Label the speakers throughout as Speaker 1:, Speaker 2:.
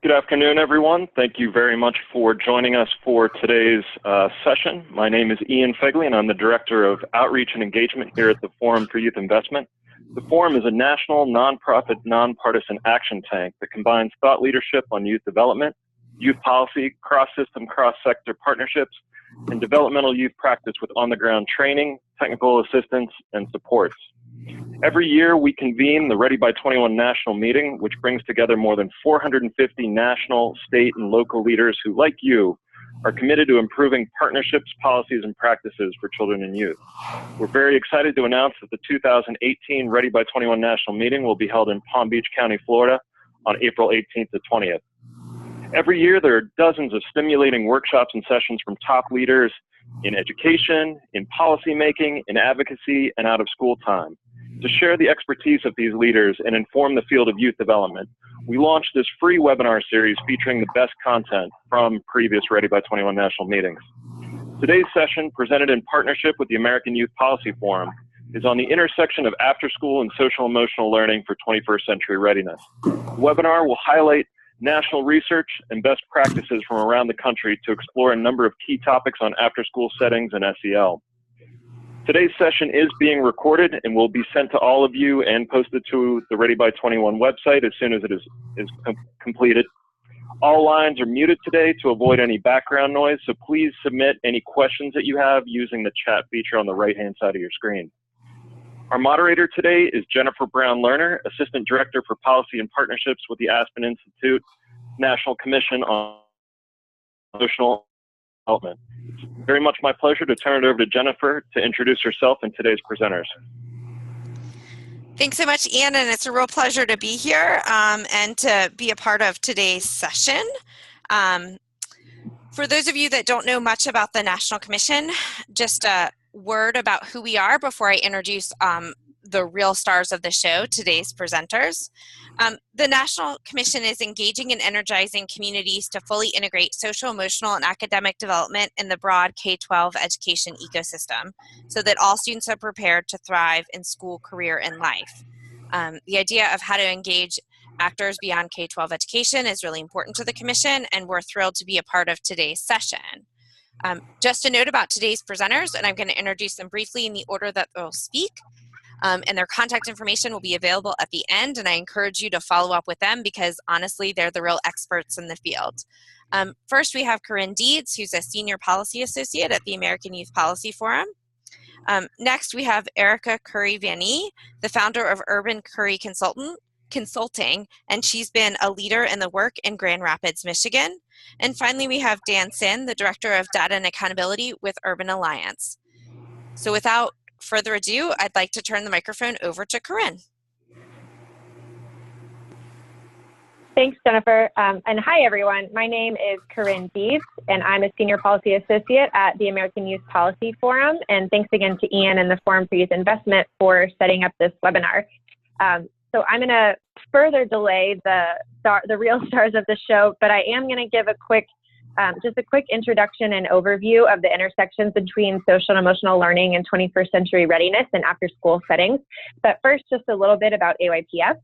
Speaker 1: Good afternoon, everyone. Thank you very much for joining us for today's session. My name is Ian Fegley, and I'm the Director of Outreach and Engagement here at the Forum for Youth Investment. The Forum is a national, nonprofit, nonpartisan action tank that combines thought leadership on youth development, youth policy, cross-system, cross-sector partnerships, and developmental youth practice with on-the-ground training, technical assistance, and supports. Every year, we convene the Ready by 21 national meeting, which brings together more than 450 national, state, and local leaders who, like you, are committed to improving partnerships, policies, and practices for children and youth. We're very excited to announce that the 2018 Ready by 21 national meeting will be held in Palm Beach County, Florida on April 18th to 20th. Every year, there are dozens of stimulating workshops and sessions from top leaders in education, in policymaking, in advocacy, and out of school time. To share the expertise of these leaders and inform the field of youth development, we launched this free webinar series featuring the best content from previous Ready by 21 national meetings. Today's session, presented in partnership with the American Youth Policy Forum, is on the intersection of after-school and social-emotional learning for 21st century readiness. The webinar will highlight national research and best practices from around the country to explore a number of key topics on after-school settings and SEL. Today's session is being recorded and will be sent to all of you and posted to the Ready by 21 website as soon as it is completed. All lines are muted today to avoid any background noise, so please submit any questions that you have using the chat feature on the right-hand side of your screen. Our moderator today is Jennifer Brown Lerner, Assistant Director for Policy and Partnerships with the Aspen Institute National Commission on Emotional Development. It's very much my pleasure to turn it over to Jennifer to introduce herself and today's presenters.
Speaker 2: Thanks so much, Ian, and it's a real pleasure to be here and to be a part of today's session. For those of you that don't know much about the National Commission, just a word about who we are before I introduce the real stars of the show, today's presenters. The National Commission is engaging and energizing communities to fully integrate social, emotional, and academic development in the broad K-12 education ecosystem so that all students are prepared to thrive in school, career, and life. The idea of how to engage actors beyond K-12 education is really important to the Commission, and we're thrilled to be a part of today's session. Just a note about today's presenters, and I'm going to introduce them briefly in the order that they'll speak. And their contact information will be available at the end, and I encourage you to follow up with them because honestly, they're the real experts in the field. First, we have Corinne Deeds, who's a Senior Policy Associate at the American Youth Policy Forum. Next, we have Erica Curry-Vanee, the founder of Urban Curry Consulting, and she's been a leader in the work in Grand Rapids, Michigan. And finally, we have Dan Sin, the Director of Data and Accountability with Urban Alliance. So without further ado, I'd like to turn the microphone over to Corinne.
Speaker 3: Thanks, Jennifer. And hi, everyone. My name is Corinne Deeds, and I'm a Senior Policy Associate at the American Youth Policy Forum. And thanks again to Ian and the Forum for Youth Investment for setting up this webinar. So I'm going to further delay the real stars of the show, but I am going to give a quick just a quick introduction and overview of the intersections between social and emotional learning and 21st century readiness and after-school settings. But first, just a little bit about AEPF.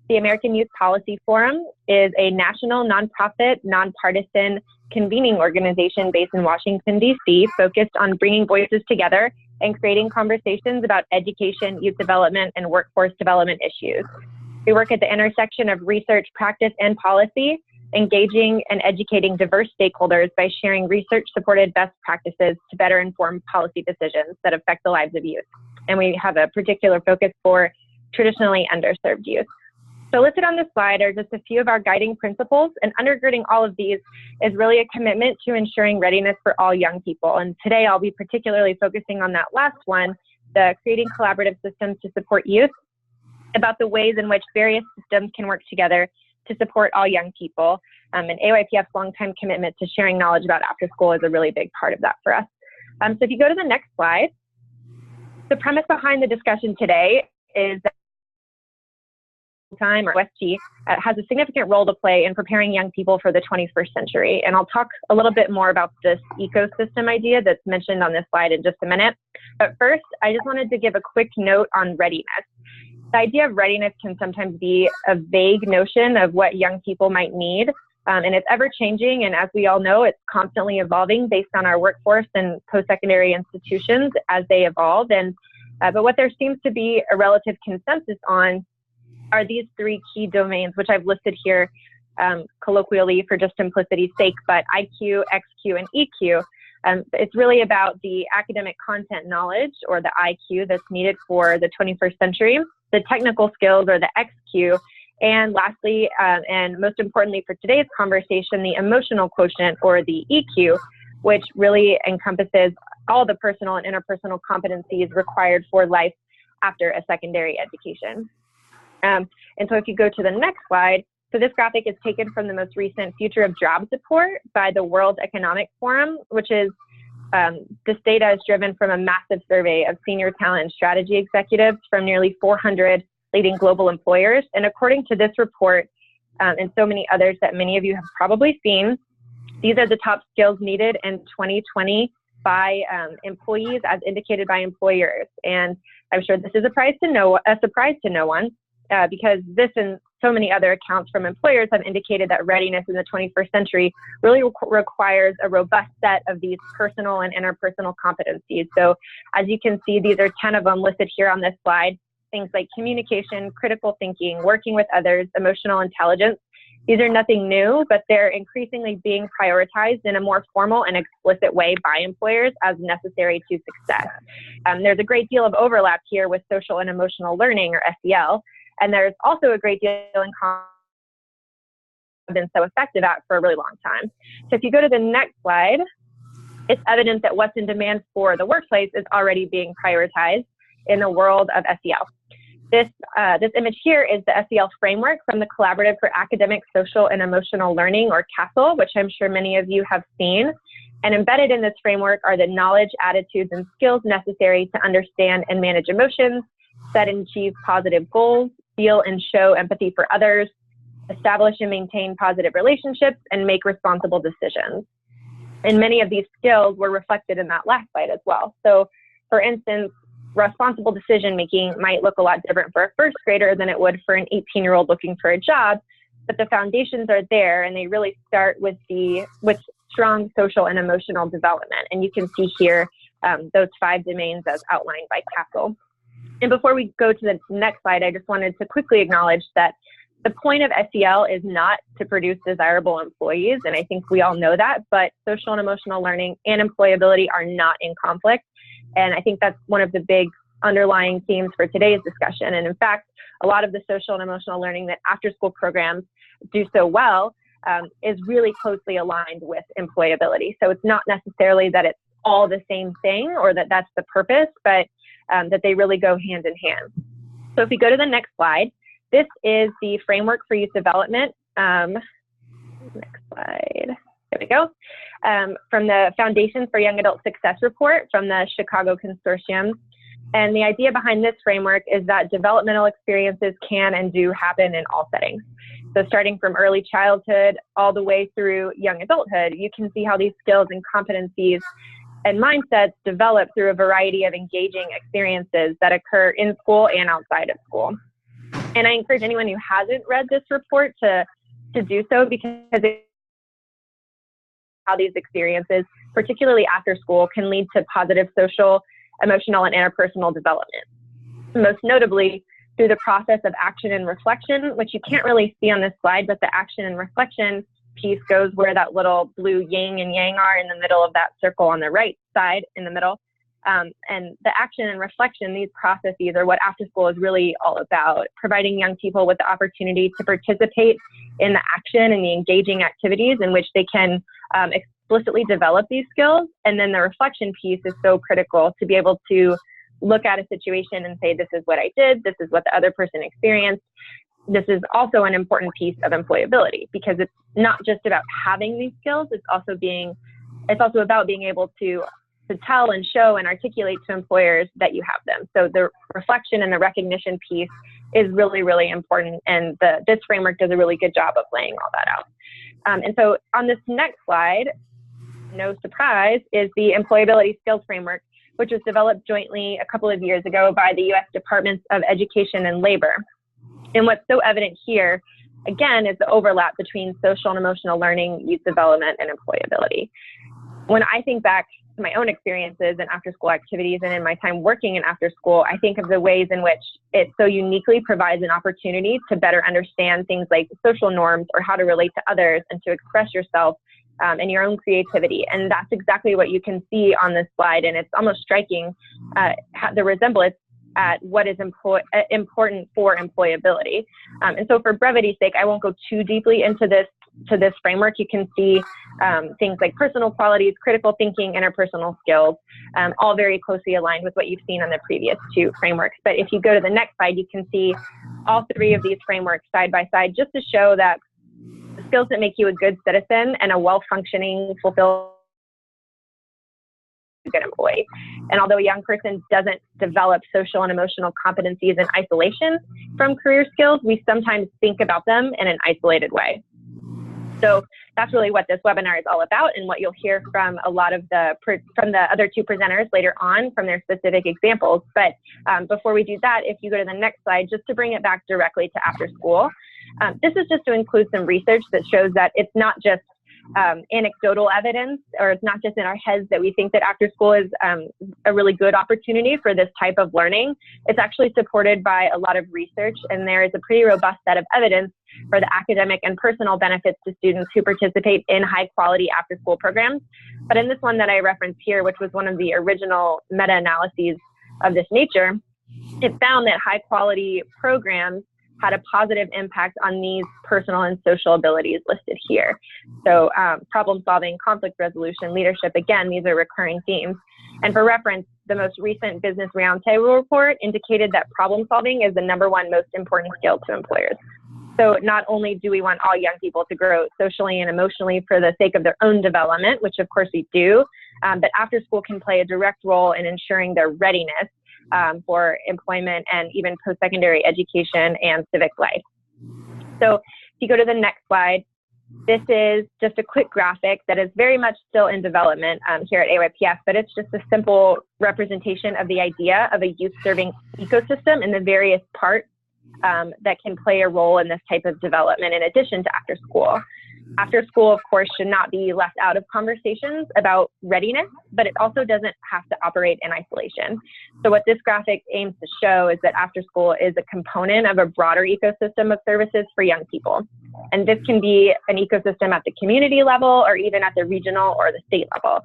Speaker 3: The American Youth Policy Forum is a national, nonprofit, nonpartisan convening organization based in Washington, D.C., focused on bringing voices together and creating conversations about education, youth development, and workforce development issues. We work at the intersection of research, practice, and policy, engaging and educating diverse stakeholders by sharing research-supported best practices to better inform policy decisions that affect the lives of youth. And we have a particular focus for traditionally underserved youth. So listed on this slide are just a few of our guiding principles, and undergirding all of these is really a commitment to ensuring readiness for all young people. And today I'll be particularly focusing on that last one, the creating collaborative systems to support youth, about the ways in which various systems can work together to support all young people. And AEPF's longtime commitment to sharing knowledge about after school is a really big part of that for us. So if you go to the next slide, the premise behind the discussion today is that time, or OST, has a significant role to play in preparing young people for the 21st century. And I'll talk a little bit more about this ecosystem idea that's mentioned on this slide in just a minute. But first, I just wanted to give a quick note on readiness. The idea of readiness can sometimes be a vague notion of what young people might need, And it's ever changing, and as we all know, it's constantly evolving based on our workforce and post-secondary institutions as they evolve. And but what there seems to be a relative consensus on are these three key domains, which I've listed here colloquially for just simplicity's sake, but IQ, XQ, and EQ. It's really about the academic content knowledge, or the IQ, that's needed for the 21st century, the technical skills, or the XQ, and lastly, and most importantly for today's conversation, the emotional quotient, or the EQ, which really encompasses all the personal and interpersonal competencies required for life after a secondary education. And so if you go to the next slide, so this graphic is taken from the most recent Future of Jobs report by the World Economic Forum, which is, this data is driven from a massive survey of senior talent and strategy executives from nearly 400 leading global employers. And according to this report, and so many others that many of you have probably seen, these are the top skills needed in 2020 by employees as indicated by employers. And I'm sure this is a surprise to no one, because this and so many other accounts from employers have indicated that readiness in the 21st century really requires a robust set of these personal and interpersonal competencies. So as you can see, these are 10 of them listed here on this slide. Things like communication, critical thinking, working with others, emotional intelligence. These are nothing new, but they're increasingly being prioritized in a more formal and explicit way by employers as necessary to success. There's a great deal of overlap here with social and emotional learning, or SEL, and there's also a great deal in common been so effective at for a really long time. So if you go to the next slide, it's evident that what's in demand for the workplace is already being prioritized in the world of SEL. This image here is the SEL Framework from the Collaborative for Academic, Social, and Emotional Learning, or CASEL, which I'm sure many of you have seen. And embedded in this framework are the knowledge, attitudes, and skills necessary to understand and manage emotions, set and achieve positive goals, feel and show empathy for others, establish and maintain positive relationships, and make responsible decisions. And many of these skills were reflected in that last slide as well. So, for instance, responsible decision-making might look a lot different for a first grader than it would for an 18-year-old looking for a job, but the foundations are there, and they really start with strong social and emotional development. And you can see here those 5 domains as outlined by CASEL. And before we go to the next slide, I just wanted to quickly acknowledge that the point of SEL is not to produce desirable employees, and I think we all know that, but social and emotional learning and employability are not in conflict. And I think that's one of the big underlying themes for today's discussion. And in fact, a lot of the social and emotional learning that after-school programs do so well is really closely aligned with employability. So it's not necessarily that it's all the same thing or that that's the purpose, but that they really go hand in hand. So if we go to the next slide, this is the Framework for Youth Development. Next slide. There we go. From the Foundation for Young Adult Success report from the Chicago Consortium. And the idea behind this framework is that developmental experiences can and do happen in all settings. So starting from early childhood all the way through young adulthood, you can see how these skills and competencies and mindsets develop through a variety of engaging experiences that occur in school and outside of school. And I encourage anyone who hasn't read this report to do so, because how these experiences, particularly after school, can lead to positive social, emotional, and interpersonal development. Most notably, through the process of action and reflection, which you can't really see on this slide, but the action and reflection piece goes where that little blue yin and yang are in the middle of that circle on the right side in the middle. And the action and reflection, these processes are what after school is really all about, providing young people with the opportunity to participate in the action and the engaging activities in which they can explicitly develop these skills. And then the reflection piece is so critical to be able to look at a situation and say, this is what I did, this is what the other person experienced. This is also an important piece of employability, because it's not just about having these skills, it's also about being able to tell and show and articulate to employers that you have them. So the reflection and the recognition piece is really, really important, and this framework does a really good job of laying all that out. And so on this next slide, no surprise, is the Employability Skills Framework, which was developed jointly a couple of years ago by the U.S. Departments of Education and Labor. And what's so evident here again, is the overlap between social and emotional learning, youth development, and employability. When I think back to my own experiences in after-school activities and in my time working in after-school, I think of the ways in which it so uniquely provides an opportunity to better understand things like social norms or how to relate to others and to express yourself and your own creativity. And that's exactly what you can see on this slide. And it's almost striking the resemblance at what is important for employability. And so for brevity's sake, I won't go too deeply into this framework. You can see things like personal qualities, critical thinking, interpersonal skills, all very closely aligned with what you've seen on the previous two frameworks. But if you go to the next slide, you can see all three of these frameworks side by side, just to show that the skills that make you a good citizen and a well-functioning, fulfilled, good employee. And although a young person doesn't develop social and emotional competencies in isolation from career skills, we sometimes think about them in an isolated way. So that's really what this webinar is all about, and what you'll hear from a lot of from the other two presenters later on from their specific examples. But before we do that, if you go to the next slide, just to bring it back directly to after school, this is just to include some research that shows that it's not just anecdotal evidence, or it's not just in our heads that we think that after school is a really good opportunity for this type of learning. It's actually supported by a lot of research, and there is a pretty robust set of evidence for the academic and personal benefits to students who participate in high quality after school programs. But in this one that I referenced here, which was one of the original meta-analyses of this nature, it found that high quality programs had a positive impact on these personal and social abilities listed here. So problem solving, conflict resolution, leadership, again, these are recurring themes. And for reference, the most recent Business Roundtable report indicated that problem solving is the #1 most important skill to employers. So not only do we want all young people to grow socially and emotionally for the sake of their own development, which of course we do, but after school can play a direct role in ensuring their readiness for employment and even post-secondary education and civic life. So if you go to the next slide, this is just a quick graphic that is very much still in development here at AEPF, but it's just a simple representation of the idea of a youth-serving ecosystem and the various parts that can play a role in this type of development in addition to after school. After school, of course, should not be left out of conversations about readiness, but it also doesn't have to operate in isolation. So what this graphic aims to show is that after school is a component of a broader ecosystem of services for young people. And this can be an ecosystem at the community level or even at the regional or the state level.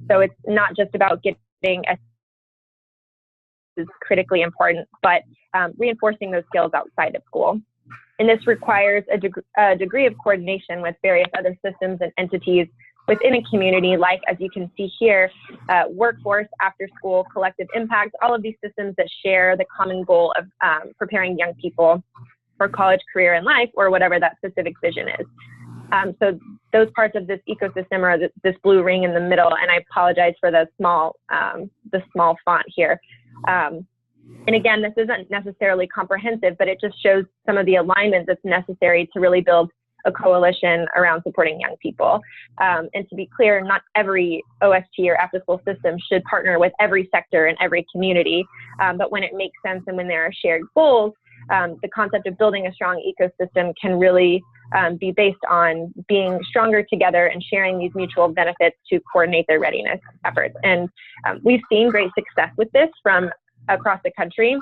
Speaker 3: So it's not just about getting is critically important, but reinforcing those skills outside of school. And this requires a degree of coordination with various other systems and entities within a community, like, as you can see here, workforce, after school, collective impact, all of these systems that share the common goal of preparing young people for college, career, and life, or whatever that specific vision is. So those parts of this ecosystem are this blue ring in the middle, and I apologize for the small font here. And again, this isn't necessarily comprehensive, but it just shows some of the alignment that's necessary to really build a coalition around supporting young people. And to be clear, not every OST or after-school system should partner with every sector and every community, but when it makes sense and when there are shared goals, the concept of building a strong ecosystem can really be based on being stronger together and sharing these mutual benefits to coordinate their readiness efforts. And we've seen great success with this from across the country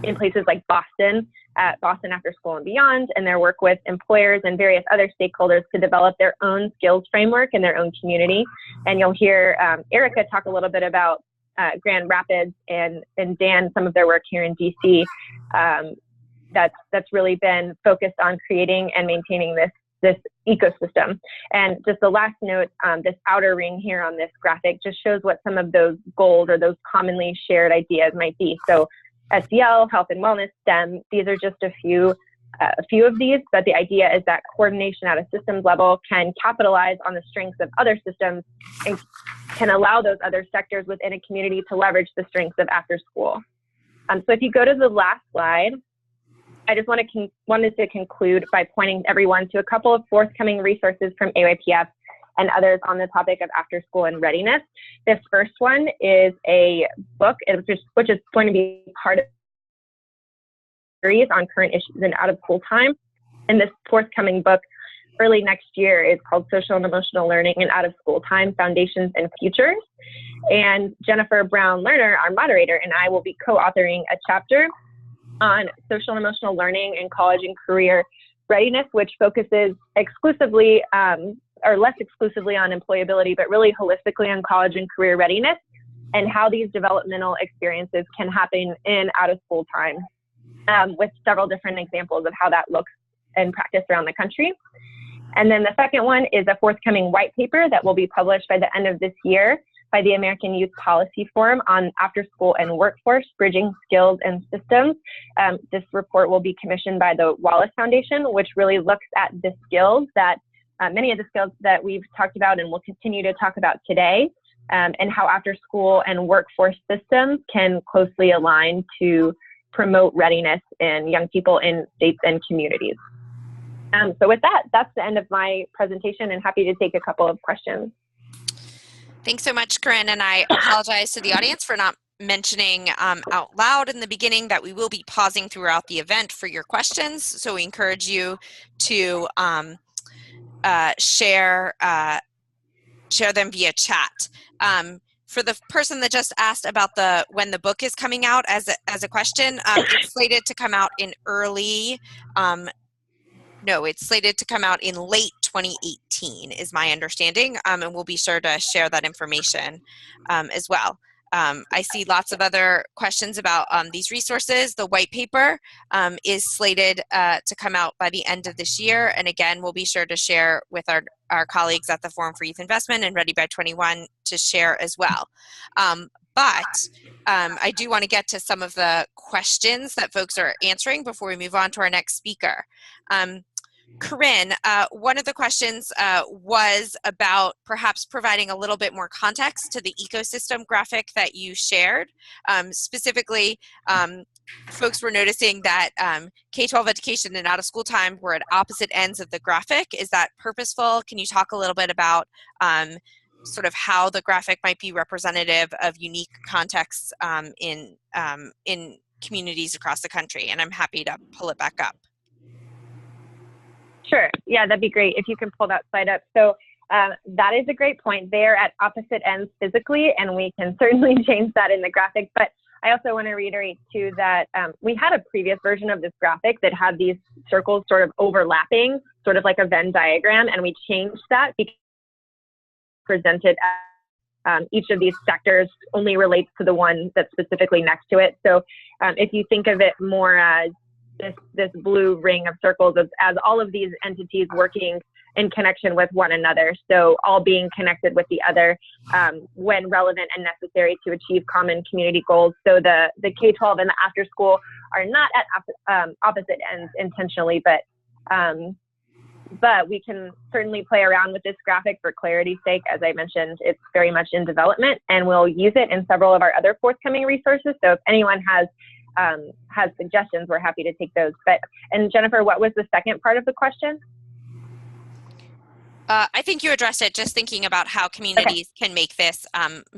Speaker 3: in places like Boston, at Boston After School and Beyond, and their work with employers and various other stakeholders to develop their own skills framework in their own community. And you'll hear Erica talk a little bit about Grand Rapids and Dan, some of their work here in DC. That's really been focused on creating and maintaining this ecosystem. And just the last note, this outer ring here on this graphic just shows what some of those goals or those commonly shared ideas might be. So SEL, health and wellness, STEM, these are just a few of these, but the idea is that coordination at a systems level can capitalize on the strengths of other systems and can allow those other sectors within a community to leverage the strengths of after school. So if you go to the last slide, I just wanted to conclude by pointing everyone to a couple of forthcoming resources from AEPF and others on the topic of after school and readiness. This first one is a book, which is going to be part of a series on current issues in out of school time. And this forthcoming book early next year is called Social and Emotional Learning in Out of School Time, Foundations and Futures. And Jennifer Brown Lerner, our moderator, and I will be co-authoring a chapter on social and emotional learning in college and career readiness, which focuses exclusively, or less exclusively on employability, but really holistically on college and career readiness and how these developmental experiences can happen in out of school time, with several different examples of how that looks in practice around the country. And then the second one is a forthcoming white paper that will be published by the end of this year by the American Youth Policy Forum on after school and workforce, bridging skills and systems. This report will be commissioned by the Wallace Foundation, which really looks at the skills that, many of the skills that we've talked about and will continue to talk about today, and how after school and workforce systems can closely align to promote readiness in young people in states and communities. So with that, that's the end of my presentation, and happy to take a couple of questions.
Speaker 2: Thanks so much, Corinne, and I apologize to the audience for not mentioning out loud in the beginning that we will be pausing throughout the event for your questions, so we encourage you to share them via chat. For the person that just asked about when the book is coming out as a question, it's slated to come out in early, no, it's slated to come out in late 2018 is my understanding, and we'll be sure to share that information as well. I see lots of other questions about these resources. The white paper is slated to come out by the end of this year, and again, we'll be sure to share with our colleagues at the Forum for Youth Investment and Ready by 21 to share as well. But I do want to get to some of the questions that folks are answering before we move on to our next speaker. Corinne, one of the questions was about perhaps providing a little bit more context to the ecosystem graphic that you shared. Specifically, folks were noticing that K-12 education and out-of-school time were at opposite ends of the graphic. Is that purposeful? Can you talk a little bit about sort of how the graphic might be representative of unique contexts in communities across the country? And I'm happy to pull it back up.
Speaker 3: Sure. Yeah, that'd be great if you can pull that slide up. So that is a great point. They're at opposite ends physically, and we can certainly change that in the graphic. But I also want to reiterate, too, that we had a previous version of this graphic that had these circles sort of overlapping, sort of like a Venn diagram, and we changed that because presented as each of these sectors only relates to the one that's specifically next to it. So if you think of it more as this blue ring of circles as all of these entities working in connection with one another, so all being connected with the other when relevant and necessary to achieve common community goals. So the K-12 and the after school are not at opposite ends intentionally, but we can certainly play around with this graphic for clarity's sake. As I mentioned, it's very much in development, and we'll use it in several of our other forthcoming resources. So if anyone has suggestions, we're happy to take those. And Jennifer, what was the second part of the question?
Speaker 2: I think you addressed it, just thinking about how communities can make this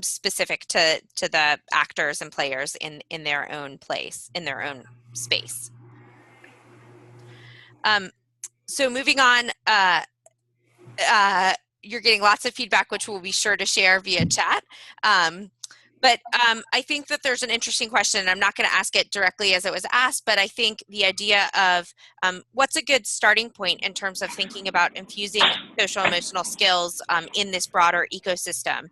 Speaker 2: specific to the actors and players in their own place, in their own space. So moving on, you're getting lots of feedback, which we'll be sure to share via chat. But I think that there's an interesting question, and I'm not going to ask it directly as it was asked, but I think the idea of what's a good starting point in terms of thinking about infusing social emotional skills in this broader ecosystem?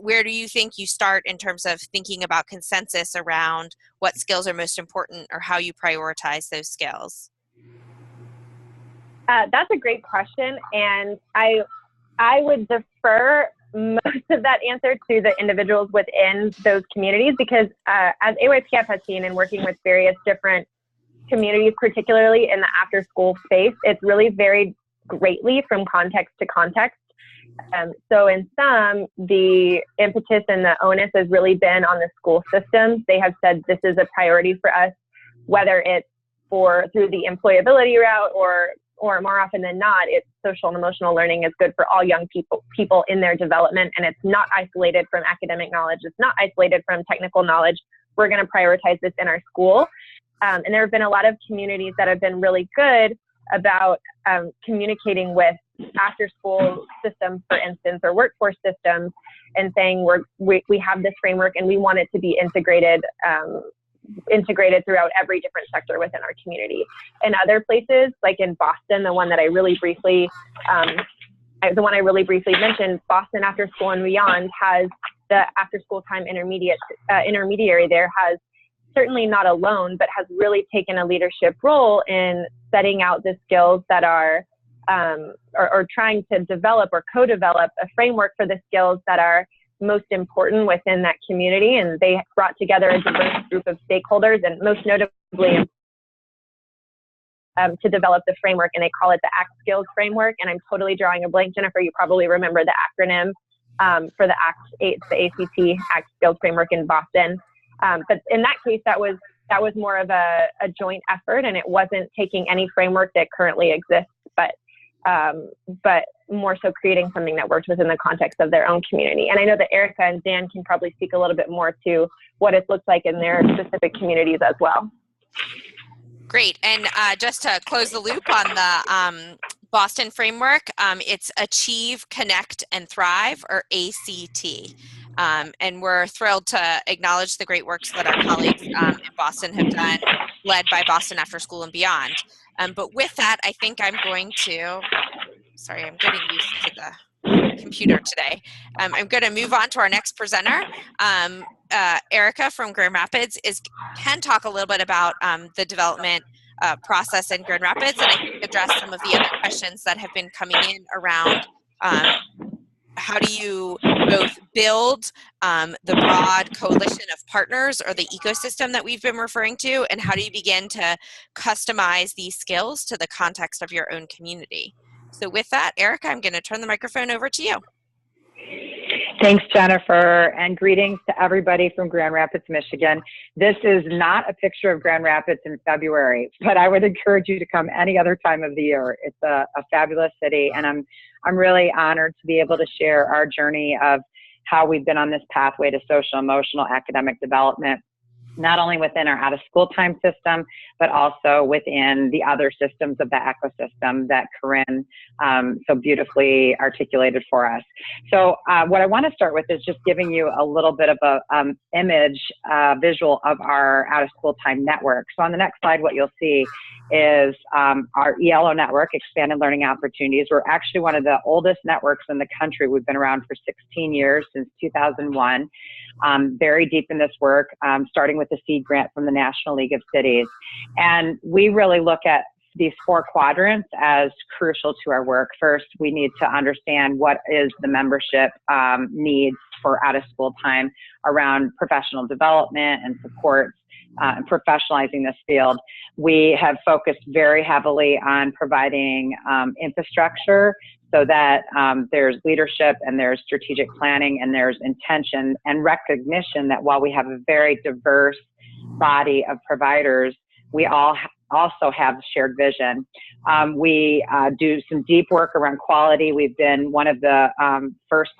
Speaker 2: Where do you think you start in terms of thinking about consensus around what skills are most important or how you prioritize those skills?
Speaker 3: That's a great question, and I would defer most of that answer to the individuals within those communities, because as AEPF has seen in working with various different communities, particularly in the after-school space, it's really varied greatly from context to context. So in some, the impetus and the onus has really been on the school systems. They have said this is a priority for us, whether it's through the employability route or more often than not, it's social and emotional learning is good for all young people in their development, and it's not isolated from academic knowledge. It's not isolated from technical knowledge. We're going to prioritize this in our school. And there have been a lot of communities that have been really good about communicating with after-school systems, for instance, or workforce systems, and saying we have this framework and we want it to be integrated throughout every different sector within our community. In other places, like in Boston, the one I really briefly mentioned, Boston After School and Beyond has the after-school time intermediary there has certainly not alone, but has really taken a leadership role in setting out the skills that are, or trying to develop or co-develop a framework for the skills that are most important within that community. And they brought together a diverse group of stakeholders, and most notably to develop the framework, and they call it the ACT Skills Framework. And I'm totally drawing a blank, Jennifer, you probably remember the acronym for the ACT ACT Skills Framework in Boston. But in that case, that was more of a joint effort, and it wasn't taking any framework that currently exists, but more so creating something that worked within the context of their own community. And I know that Erica and Dan can probably speak a little bit more to what it looks like in their specific communities as well.
Speaker 2: Great. And just to close the loop on the Boston framework, it's Achieve, Connect, and Thrive, or ACT. And we're thrilled to acknowledge the great works that our colleagues in Boston have done, led by Boston After School and Beyond. But with that, I think I'm going to, sorry, I'm getting used to the computer today. I'm going to move on to our next presenter. Erica from Grand Rapids can talk a little bit about the development process in Grand Rapids, and I think address some of the other questions that have been coming in around how do you both build the broad coalition of partners, or the ecosystem that we've been referring to, and how do you begin to customize these skills to the context of your own community? So with that, Erica, I'm going to turn the microphone over to you.
Speaker 4: Thanks, Jennifer, and greetings to everybody from Grand Rapids, Michigan. This is not a picture of Grand Rapids in February, but I would encourage you to come any other time of the year. It's a fabulous city, and I'm really honored to be able to share our journey of how we've been on this pathway to social, emotional, academic development, not only within our out-of-school time system, but also within the other systems of the ecosystem that Corinne so beautifully articulated for us. So what I want to start with is just giving you a little bit of a visual of our out-of-school time network. So on the next slide, what you'll see is our ELO network, Expanded Learning Opportunities. We're actually one of the oldest networks in the country. We've been around for 16 years, since 2001. Very deep in this work, starting with the seed grant from the National League of Cities. And we really look at these 4 quadrants as crucial to our work. First, we need to understand what is the membership needs for out-of-school time around professional development and supports and professionalizing this field. We have focused very heavily on providing infrastructure so that there's leadership and there's strategic planning and there's intention and recognition that while we have a very diverse body of providers, we all also have shared vision. We do some deep work around quality. We've been one of the first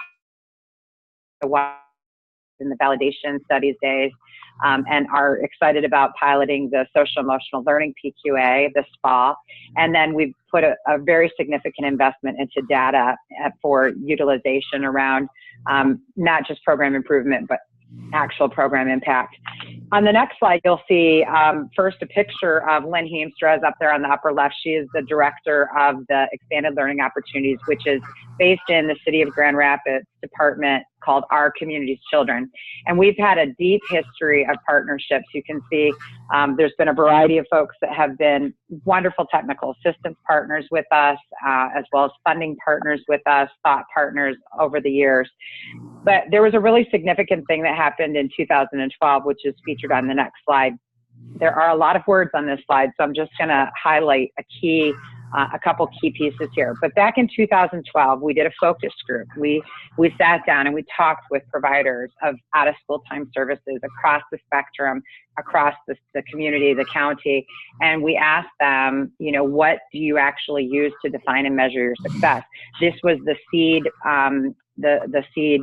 Speaker 4: in the validation studies days, and are excited about piloting the social emotional learning PQA this fall. And then we've put a very significant investment into data for utilization around not just program improvement, but actual program impact. On the next slide, you'll see first a picture of Lynn Heemstra is up there on the upper left. She is the director of the Expanded Learning Opportunities, which is based in the City of Grand Rapids department called Our Community's Children. And we've had a deep history of partnerships. You can see there's been a variety of folks that have been wonderful technical assistance partners with us, as well as funding partners with us, thought partners over the years. But there was a really significant thing that happened in 2012, which is featured on the next slide. There are a lot of words on this slide, so I'm just going to highlight a couple key pieces here. But back in 2012, we did a focus group. We sat down and we talked with providers of out-of-school time services across the spectrum, across the community, the county, and we asked them, you know, what do you actually use to define and measure your success? This was the seed, the seed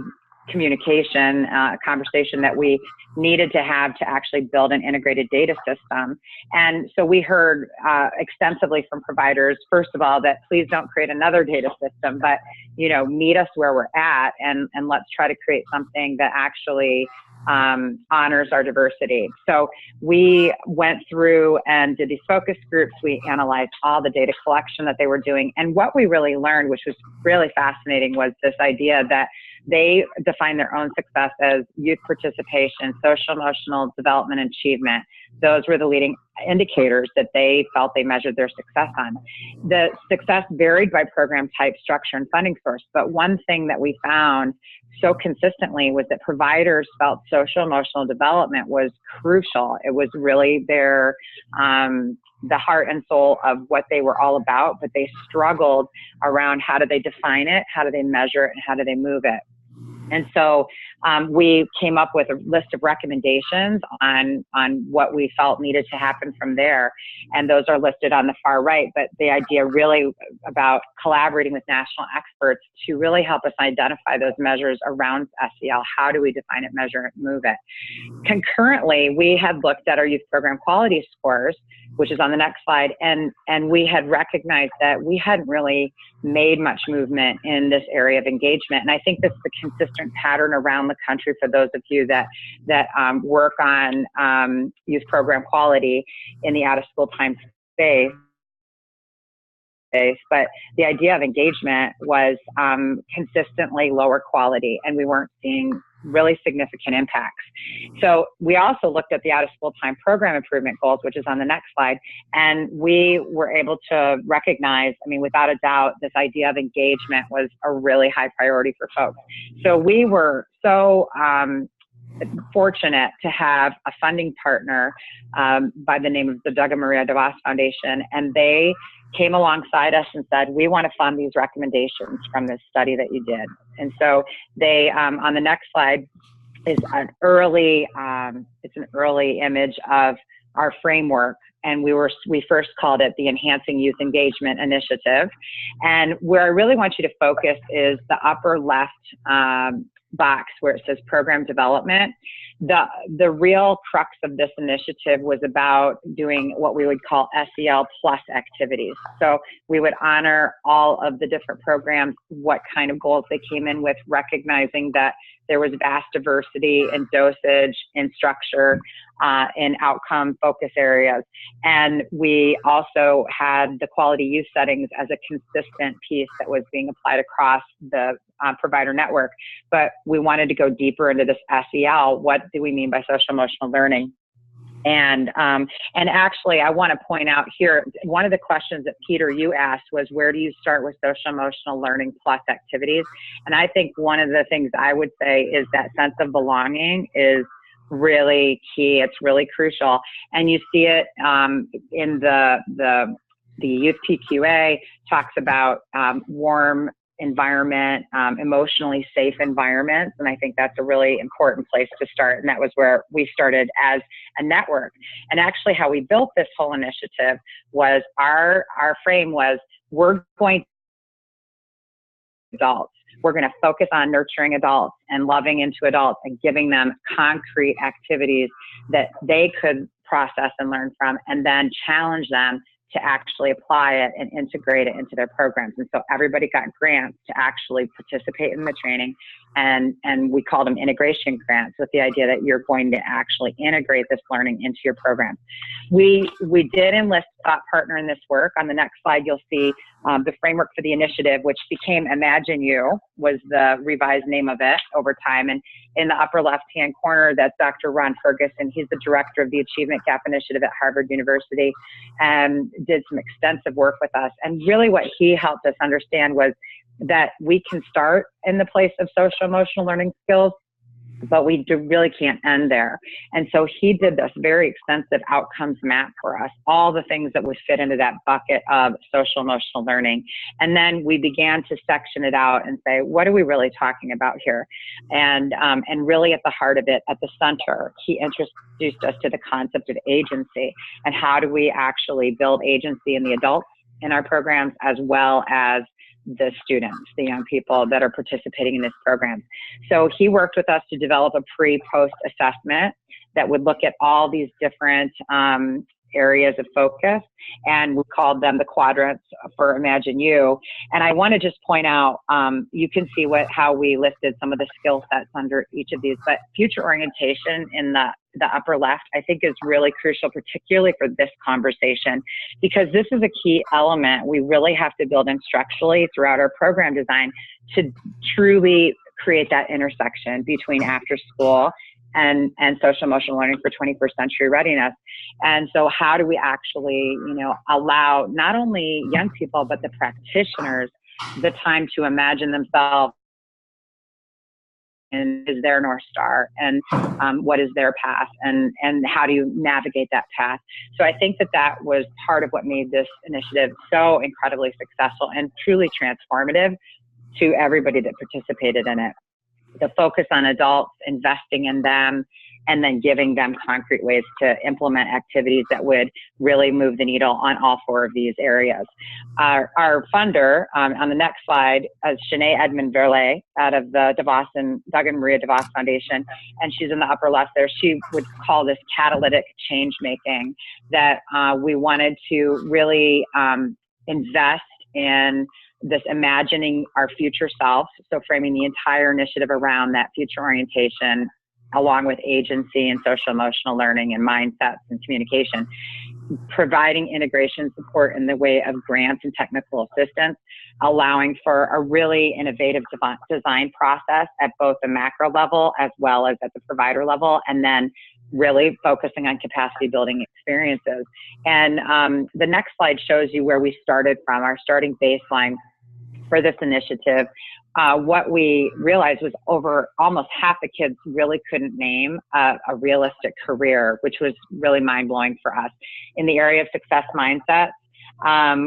Speaker 4: communication, conversation that we needed to have to actually build an integrated data system. And so we heard extensively from providers, first of all, that please don't create another data system, but, you know, meet us where we're at, and let's try to create something that actually honors our diversity. So we went through and did these focus groups. We analyzed all the data collection that they were doing. And what we really learned, which was really fascinating, was this idea that they define their own success as youth participation, social emotional development, and achievement. Those were the leading indicators that they felt they measured their success on. The success varied by program type, structure, and funding source. But one thing that we found so consistently was that providers felt social emotional development was crucial. It was really their the heart and soul of what they were all about, but they struggled around how do they define it, how do they measure it, and how do they move it. And so we came up with a list of recommendations on what we felt needed to happen from there. And those are listed on the far right. But the idea really about collaborating with national experts to really help us identify those measures around SEL. How do we define it, measure it, move it? Concurrently, we had looked at our youth program quality scores, which is on the next slide, and we had recognized that we hadn't really made much movement in this area of engagement. And I think this is a consistent pattern around the country for those of you that work on youth program quality in the out-of-school time space. But the idea of engagement was consistently lower quality, and we weren't seeing really significant impacts. So we also looked at the out-of-school time program improvement goals, which is on the next slide, and we were able to recognize, I mean, without a doubt, this idea of engagement was a really high priority for folks. So we were so fortunate to have a funding partner by the name of the Doug and Maria DeVos Foundation, and they came alongside us and said, we want to fund these recommendations from this study that you did. And so they, on the next slide, is an early, it's an early image of our framework. And we first called it the Enhancing Youth Engagement Initiative. And where I really want you to focus is the upper left box where it says program development. The real crux of this initiative was about doing what we would call SEL plus activities. So we would honor all of the different programs, what kind of goals they came in with, recognizing that there was vast diversity in dosage, in structure, in outcome focus areas. And we also had the quality youth settings as a consistent piece that was being applied across the provider network. But we wanted to go deeper into this SEL. What do we mean by social emotional learning? And actually, I want to point out here, one of the questions that Peter, you asked was, where do you start with social emotional learning plus activities? And I think one of the things I would say is that sense of belonging is really key. It's really crucial. And you see it in the youth PQA talks about warm environment, emotionally safe environments. And I think that's a really important place to start. And that was where we started as a network. And actually how we built this whole initiative was our frame was, we're going to adults. We're going to focus on nurturing adults and loving into adults and giving them concrete activities that they could process and learn from, and then challenge them to actually apply it and integrate it into their programs. And so everybody got grants to actually participate in the training, and we called them integration grants, with the idea that you're going to actually integrate this learning into your program. We did enlist a thought partner in this work. On the next slide, you'll see the framework for the initiative, which became Imagine You, was the revised name of it over time. And in the upper left-hand corner, that's Dr. Ron Ferguson. He's the director of the Achievement Gap Initiative at Harvard University, and did some extensive work with us. And really what he helped us understand was that we can start in the place of social emotional learning skills, but we really can't end there. And so he did this very extensive outcomes map for us, all the things that would fit into that bucket of social emotional learning. And then we began to section it out and say, what are we really talking about here? And really at the heart of it, at the center, he introduced us to the concept of agency, and how do we actually build agency in the adults in our programs, as well as the students, the young people that are participating in this program. So he worked with us to develop a pre-post assessment that would look at all these different areas of focus, and we called them the quadrants for Imagine You. And I want to just point out, you can see how we listed some of the skill sets under each of these, but future orientation in the upper left, I think is really crucial, particularly for this conversation, because this is a key element we really have to build in structurally throughout our program design to truly create that intersection between after school and social emotional learning for 21st century readiness. And so how do we actually, allow not only young people, but the practitioners the time to imagine themselves and is their North Star, and what is their path, and how do you navigate that path? So I think that was part of what made this initiative so incredibly successful and truly transformative to everybody that participated in it. The focus on adults, investing in them, and then giving them concrete ways to implement activities that would really move the needle on all four of these areas. Our funder on the next slide is Shanae Edmond Verlet out of the Doug and Maria DeVos Foundation, and she's in the upper left there. She would call this catalytic change making, that we wanted to really invest in this imagining our future self, so framing the entire initiative around that future orientation, along with agency and social emotional learning and mindsets and communication, providing integration support in the way of grants and technical assistance, allowing for a really innovative design process at both the macro level as well as at the provider level, and then really focusing on capacity building experiences. And the next slide shows you where we started from, our starting baseline for this initiative. What we realized was over almost half the kids really couldn't name a realistic career, which was really mind-blowing for us. In the area of success mindset,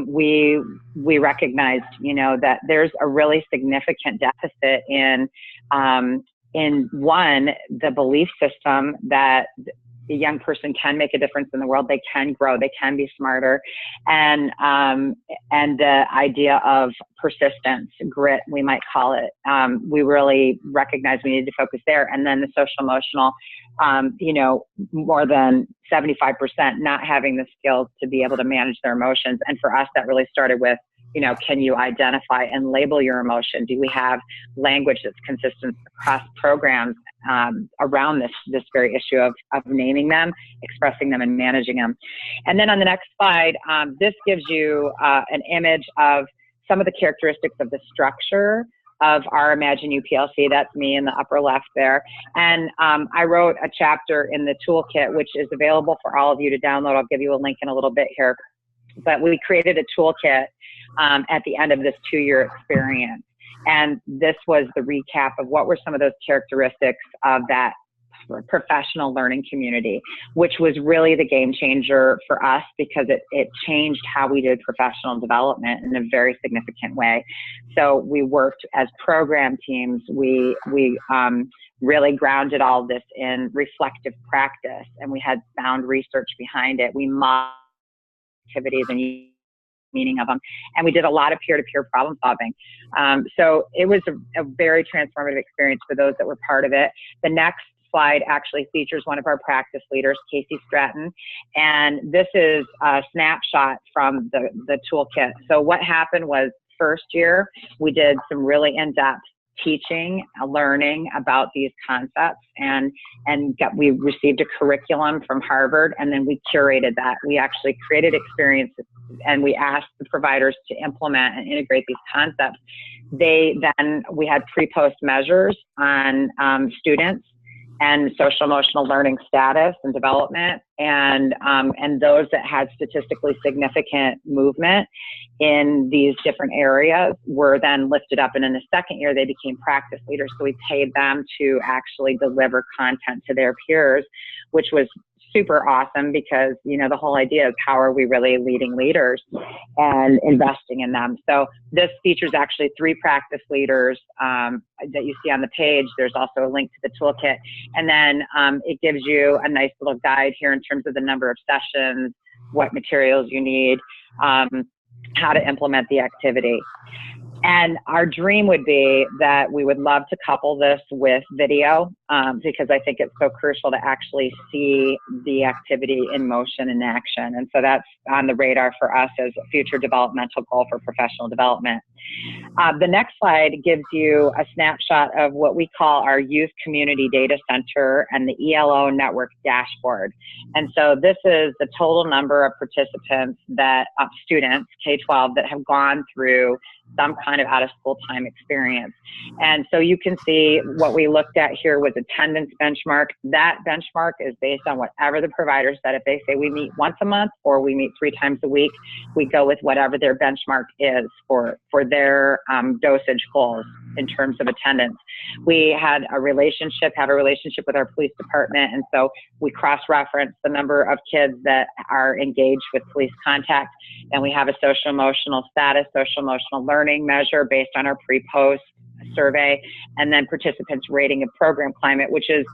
Speaker 4: we recognized, that there's a really significant deficit in one, the belief system that a young person can make a difference in the world, they can grow, they can be smarter, and the idea of persistence, grit, we might call it. We really recognize we need to focus there. And then the social emotional, more than 75% not having the skills to be able to manage their emotions. And for us, that really started with, can you identify and label your emotion? Do we have language that's consistent across programs around this very issue of naming them, expressing them, and managing them? And then on the next slide, this gives you an image of some of the characteristics of the structure of our Imagine You PLC. That's me in the upper left there. And I wrote a chapter in the toolkit, which is available for all of you to download. I'll give you a link in a little bit here. But we created a toolkit at the end of this 2-year experience. And this was the recap of what were some of those characteristics of that professional learning community, which was really the game changer for us, because it changed how we did professional development in a very significant way. So we worked as program teams. We really grounded all this in reflective practice, and we had sound research behind it. We modeled activities and meaning of them, and we did a lot of peer-to-peer problem solving. So it was a very transformative experience for those that were part of it. The next slide actually features one of our practice leaders, Casey Stratton, and this is a snapshot from the toolkit. So what happened was, first year, we did some really in-depth teaching, learning about these concepts, and we received a curriculum from Harvard, and then we curated that. We actually created experiences, and we asked the providers to implement and integrate these concepts. We had pre-post measures on students and social emotional learning status and development, and those that had statistically significant movement in these different areas were then lifted up. And in the second year, they became practice leaders. So we paid them to actually deliver content to their peers, which was super awesome, because, the whole idea is, how are we really leading leaders and investing in them? So this features actually 3 practice leaders that you see on the page. There's also a link to the toolkit. And then it gives you a nice little guide here in terms of the number of sessions, what materials you need, how to implement the activity. And our dream would be that we would love to couple this with video, because I think it's so crucial to actually see the activity in motion and action. And so that's on the radar for us as a future developmental goal for professional development. The next slide gives you a snapshot of what we call our Youth Community Data Center and the ELO Network dashboard. And so this is the total number of participants students, K-12, that have gone through some kind of out-of-school time experience. And so you can see what we looked at here was attendance benchmark. That benchmark is based on whatever the provider said. If they say we meet once a month or we meet 3 times a week, we go with whatever their benchmark is for their dosage goals in terms of attendance. We have a relationship with our police department, and so we cross-reference the number of kids that are engaged with police contact, and we have a social-emotional status, social-emotional learning measure based on our pre-post survey, and then participants rating of program climate, which is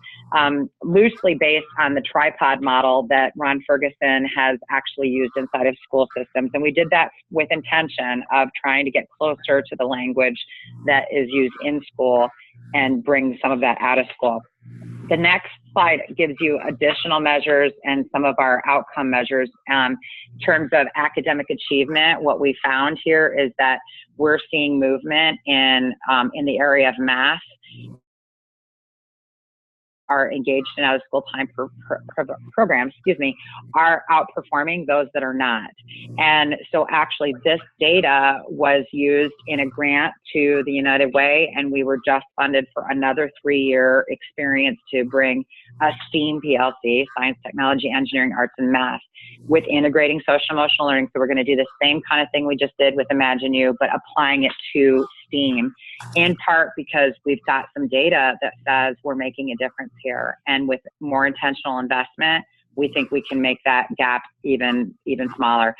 Speaker 4: loosely based on the tripod model that Ron Ferguson has actually used inside of school systems. And we did that with intention of trying to get closer to the language that is used in school and bring some of that out of school. The next slide gives you additional measures and some of our outcome measures. In terms of academic achievement, what we found here is that we're seeing movement in the area of math. Are engaged in out-of-school time programs, are outperforming those that are not. And so actually this data was used in a grant to the United Way, and we were just funded for another 3-year experience to bring a STEAM PLC, Science, Technology, Engineering, Arts, and Math, with integrating social-emotional learning. So we're going to do the same kind of thing we just did with Imagine You, but applying it to STEAM, in part because we've got some data that says we're making a difference here. And with more intentional investment, we think we can make that gap even smaller.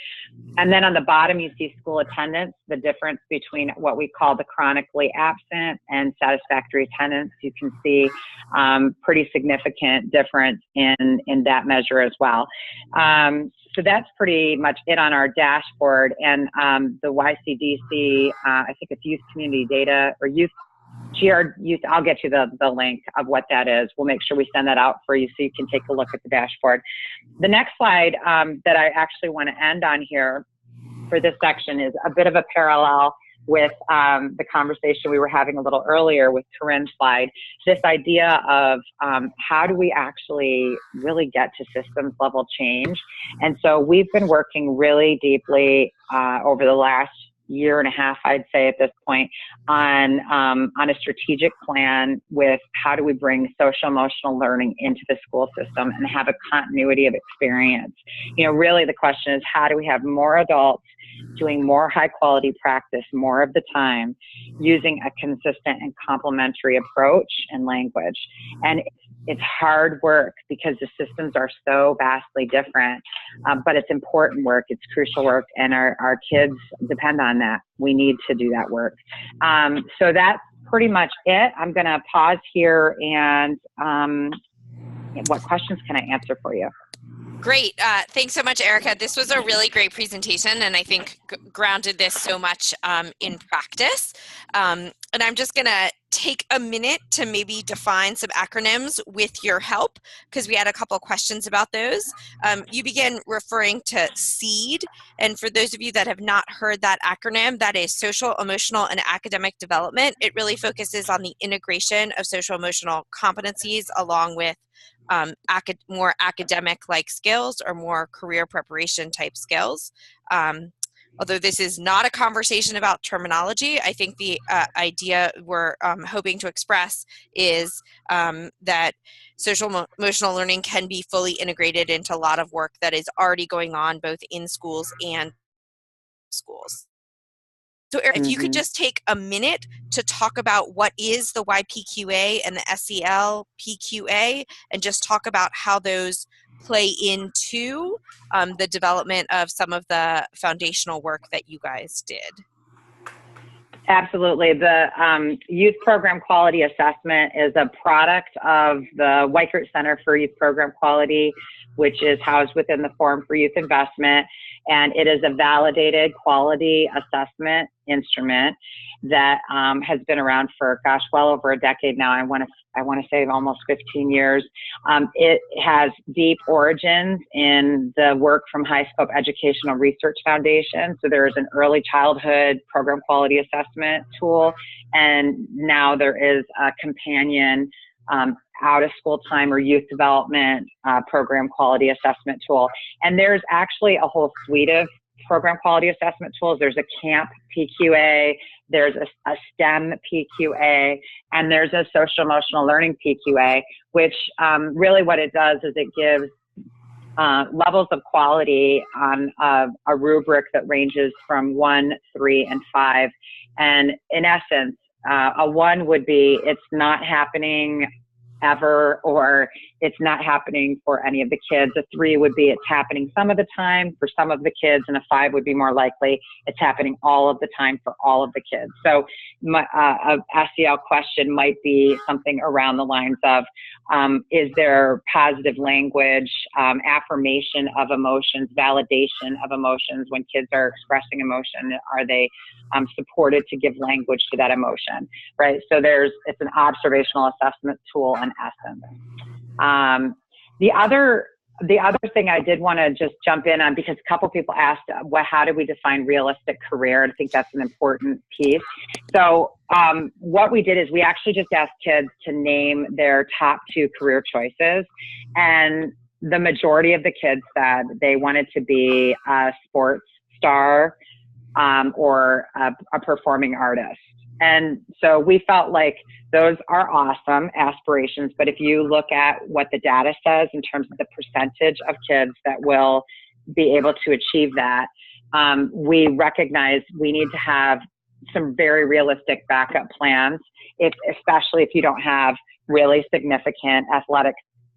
Speaker 4: And then on the bottom, you see school attendance, the difference between what we call the chronically absent and satisfactory attendance. You can see pretty significant difference in that measure as well. So that's pretty much it on our dashboard. And the YCDC, I think it's Youth Community Data or Youth I'll get you the link of what that is. We'll make sure we send that out for you so you can take a look at the dashboard. The next slide that I actually want to end on here for this section is a bit of a parallel with the conversation we were having a little earlier with Corinne's slide, this idea of how do we actually really get to systems level change. And so we've been working really deeply over the last year and a half, I'd say at this point, on a strategic plan with how do we bring social emotional learning into the school system and have a continuity of experience. Really the question is, how do we have more adults doing more high quality practice more of the time using a consistent and complementary approach and language? And it's hard work because the systems are so vastly different, but it's important work, it's crucial work, and our kids depend on that. We need to do that work. So that's pretty much it. I'm gonna pause here and what questions can I answer for you?
Speaker 2: Great. Thanks so much, Erica. This was a really great presentation, and I think grounded this so much in practice. And I'm just going to take a minute to maybe define some acronyms with your help, because we had a couple of questions about those. You began referring to SEED, and for those of you that have not heard that acronym, that is Social, Emotional, and Academic Development. It really focuses on the integration of social emotional competencies along with more academic-like skills or more career preparation type skills. Although this is not a conversation about terminology, I think the idea we're hoping to express is that social emotional learning can be fully integrated into a lot of work that is already going on both in schools and schools. So Eric, if you could just take a minute to talk about what is the YPQA and the SEL PQA, and just talk about how those play into the development of some of the foundational work that you guys did.
Speaker 4: Absolutely. The Youth Program Quality Assessment is a product of the Weichert Center for Youth Program Quality, which is housed within the Forum for Youth Investment. And it is a validated quality assessment instrument that has been around for, gosh, well over a decade now. I want to say almost 15 years. It has deep origins in the work from High Scope Educational Research Foundation. So there is an early childhood program quality assessment tool, and now there is a companion out of school time or youth development program quality assessment tool. And there's actually a whole suite of program quality assessment tools. There's a CAMP PQA, there's a STEM PQA, and there's a social emotional learning PQA, which really what it does is it gives levels of quality on a rubric that ranges from 1, 3, and 5. And in essence, a 1 would be it's not happening ever, or it's not happening for any of the kids. A 3 would be it's happening some of the time for some of the kids, and a 5 would be more likely it's happening all of the time for all of the kids. So a SEL question might be something around the lines of, is there positive language, affirmation of emotions, validation of emotions when kids are expressing emotion? Are they supported to give language to that emotion, right? So it's an observational assessment tool in essence. The other thing I did want to just jump in on, because a couple people asked, how do we define realistic career? I think that's an important piece. So what we did is we actually just asked kids to name their top 2 career choices, and the majority of the kids said they wanted to be a sports star or a performing artist. And so we felt like those are awesome aspirations, but if you look at what the data says in terms of the percentage of kids that will be able to achieve that, we recognize we need to have some very realistic backup plans, especially if you don't have really significant athletic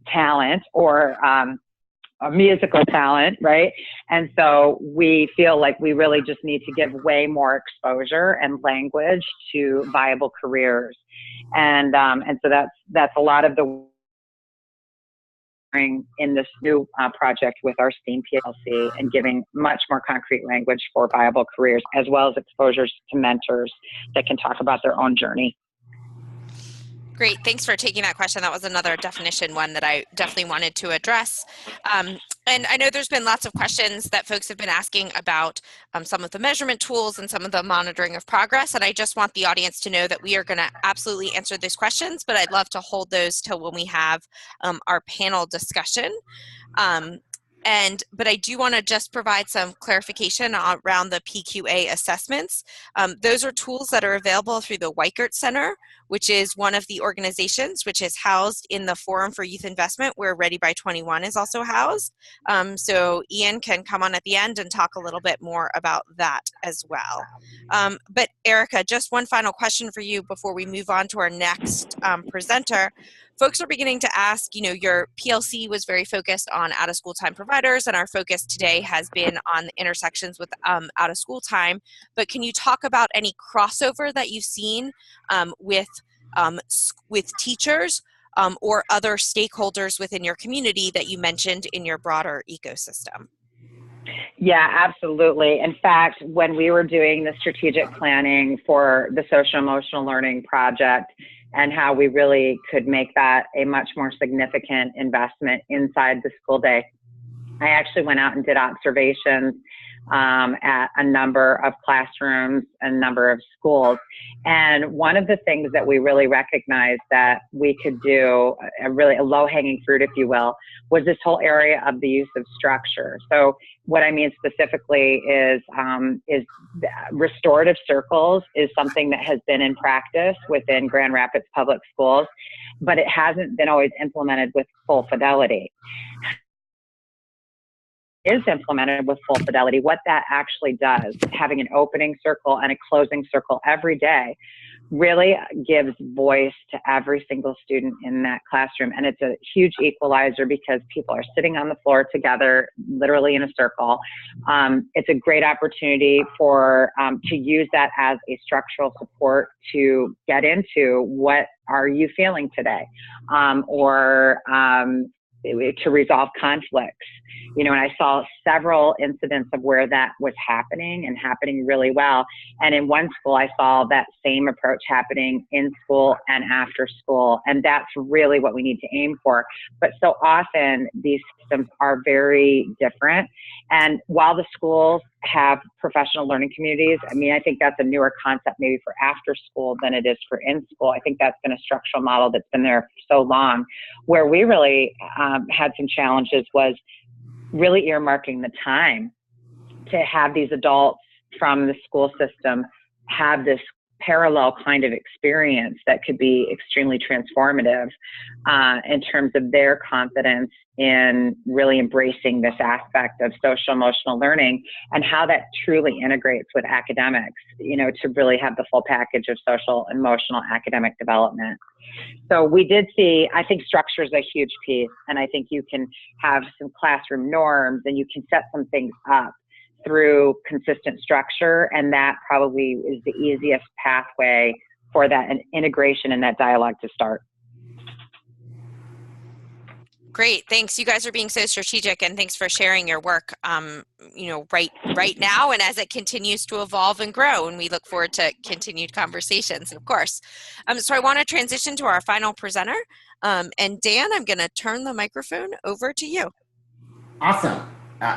Speaker 4: talent or a musical talent, right? And so we feel like we really just need to give way more exposure and language to viable careers. And so that's a lot of the in this new project with our STEAM PLC, and giving much more concrete language for viable careers, as well as exposures to mentors that can talk about their own journey.
Speaker 2: Great, thanks for taking that question. That was another definition one that I definitely wanted to address. And I know there's been lots of questions that folks have been asking about some of the measurement tools and some of the monitoring of progress. And I just want the audience to know that we are going to absolutely answer those questions, but I'd love to hold those till when we have our panel discussion. But I do want to just provide some clarification around the PQA assessments. Those are tools that are available through the Weichert Center, which is one of the organizations which is housed in the Forum for Youth Investment, where Ready by 21 is also housed. So Ian can come on at the end and talk a little bit more about that as well. But Erica, just one final question for you before we move on to our next presenter. Folks are beginning to ask, your PLC was very focused on out-of-school time providers, and our focus today has been on the intersections with out-of-school time. But can you talk about any crossover that you've seen with teachers or other stakeholders within your community that you mentioned in your broader ecosystem?
Speaker 4: Yeah, absolutely. In fact, when we were doing the strategic planning for the social emotional learning project, and how we really could make that a much more significant investment inside the school day, I actually went out and did observations at a number of classrooms and a number of schools. And one of the things that we really recognized that we could do, a low-hanging fruit, if you will, was this whole area of the use of structure. So what I mean specifically is restorative circles is something that has been in practice within Grand Rapids Public Schools, but it hasn't been always implemented with full fidelity. Is implemented with full fidelity, what that actually does, having an opening circle and a closing circle every day, really gives voice to every single student in that classroom. And it's a huge equalizer because people are sitting on the floor together, literally in a circle. It's a great opportunity for to use that as a structural support to get into what are you feeling today, to resolve conflicts. And I saw several incidents of where that was happening and happening really well. And in one school, I saw that same approach happening in school and after school. And that's really what we need to aim for. But so often these systems are very different. And while the schools have professional learning communities, I think that's a newer concept maybe for after school than it is for in school. I think that's been a structural model that's been there for so long. Where we really had some challenges was really earmarking the time to have these adults from the school system have this parallel kind of experience that could be extremely transformative in terms of their confidence in really embracing this aspect of social emotional learning and how that truly integrates with academics, to really have the full package of social, emotional, academic development. So we did see, I think structure is a huge piece, and I think you can have some classroom norms and you can set some things up through consistent structure, and that probably is the easiest pathway for that integration and that dialogue to start.
Speaker 2: Great, thanks. You guys are being so strategic, and thanks for sharing your work, right now and as it continues to evolve and grow. And we look forward to continued conversations, of course. So I want to transition to our final presenter. And Dan, I'm going to turn the microphone over to you.
Speaker 5: Awesome.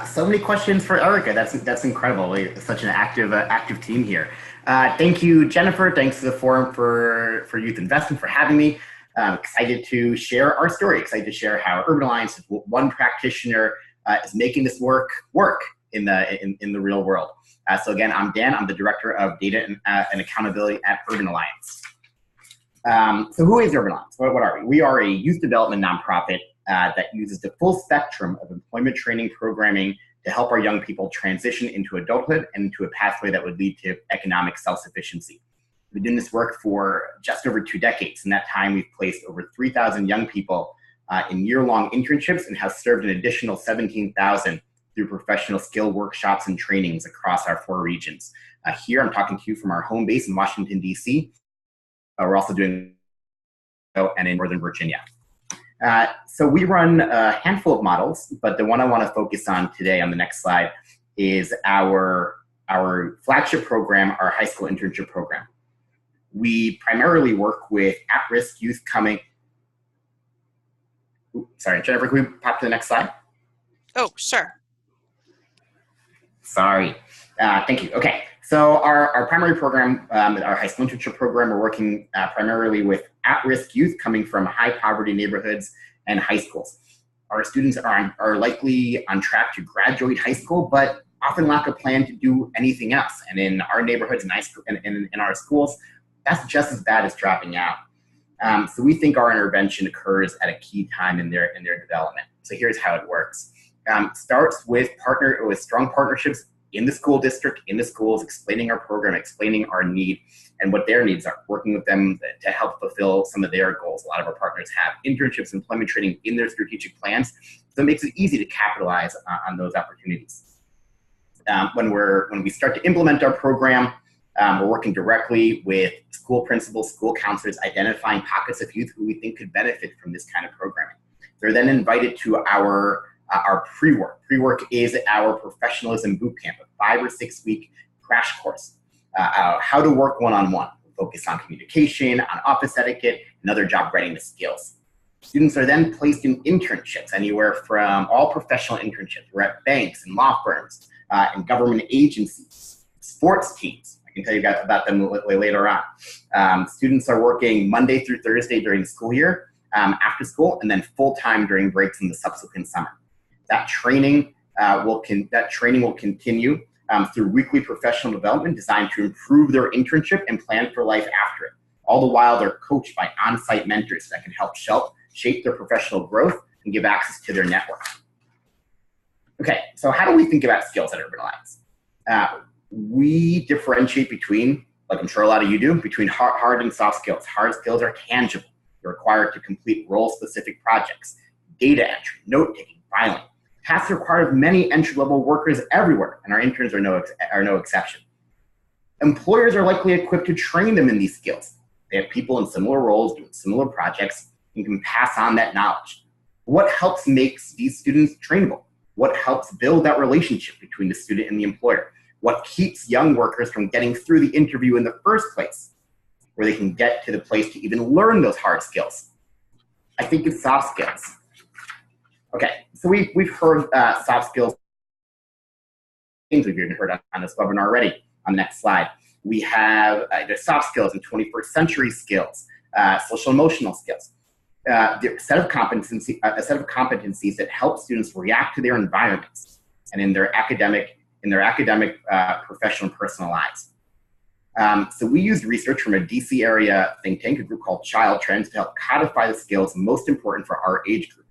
Speaker 5: So many questions for Erica. That's incredible. We're such an active team here. Thank you, Jennifer. Thanks to the Forum for Youth Investment for having me. Excited to share our story. Excited to share how Urban Alliance, one practitioner, is making this work in the real world. So again, I'm Dan. I'm the Director of Data and Accountability at Urban Alliance. So who is Urban Alliance? What are we? We are a youth development nonprofit that uses the full spectrum of employment training programming to help our young people transition into adulthood and into a pathway that would lead to economic self-sufficiency. We've been doing this work for just over 2 decades. In that time, we've placed over 3,000 young people in year-long internships and have served an additional 17,000 through professional skill workshops and trainings across our 4 regions. Here, I'm talking to you from our home base in Washington, D.C. We're also doing and in Northern Virginia. So we run a handful of models, but the one I want to focus on today on the next slide is our flagship program, our high school internship program. We primarily work with at-risk youth coming. Sorry, Jennifer, can we pop to the next slide?
Speaker 2: Oh, sure.
Speaker 5: Sorry. Thank you. Okay. So our primary program, our high school internship program, we're working primarily with at-risk youth coming from high poverty neighborhoods and high schools. Our students are likely on track to graduate high school, but often lack a plan to do anything else. And in our neighborhoods and in our schools, that's just as bad as dropping out. So we think our intervention occurs at a key time in their development. So here's how it works. Starts with strong partnerships in the school district, in the schools, explaining our program, explaining our need and what their needs are, working with them to help fulfill some of their goals. A lot of our partners have internships, employment training in their strategic plans, so it makes it easy to capitalize on those opportunities. When we start to implement our program, we're working directly with school principals, school counselors, identifying pockets of youth who we think could benefit from this kind of programming. They're then invited to our pre-work. Pre-work is our professionalism boot camp, a 5 or 6 week crash course. How to work one-on-one, focus on communication, on office etiquette, and other job readiness skills. Students are then placed in internships, anywhere from all professional internships. We're at banks and law firms and government agencies, sports teams. I can tell you guys about them later on. Students are working Monday through Thursday during the school year, after school, and then full-time during breaks in the subsequent summer. That training will continue through weekly professional development designed to improve their internship and plan for life after it. All the while, they're coached by on-site mentors that can help shape their professional growth and give access to their network. Okay, so how do we think about skills at Urban Alliance? We differentiate between, like I'm sure a lot of you do, between hard and soft skills. Hard skills are tangible. They're required to complete role-specific projects, data entry, note-taking, filing. Tasks required of many entry-level workers everywhere, and our interns are no exception. Employers are likely equipped to train them in these skills. They have people in similar roles doing similar projects and can pass on that knowledge. What helps makes these students trainable? What helps build that relationship between the student and the employer? What keeps young workers from getting through the interview in the first place, where they can get to the place to even learn those hard skills? I think it's soft skills. Okay, so we've heard soft skills, things we've even heard on this webinar already. On the next slide, we have the soft skills and 21st century skills, social emotional skills. A set of competencies that help students react to their environments and in their academic, professional, and personal lives. So we used research from a DC area think tank, a group called Child Trends, to help codify the skills most important for our age group.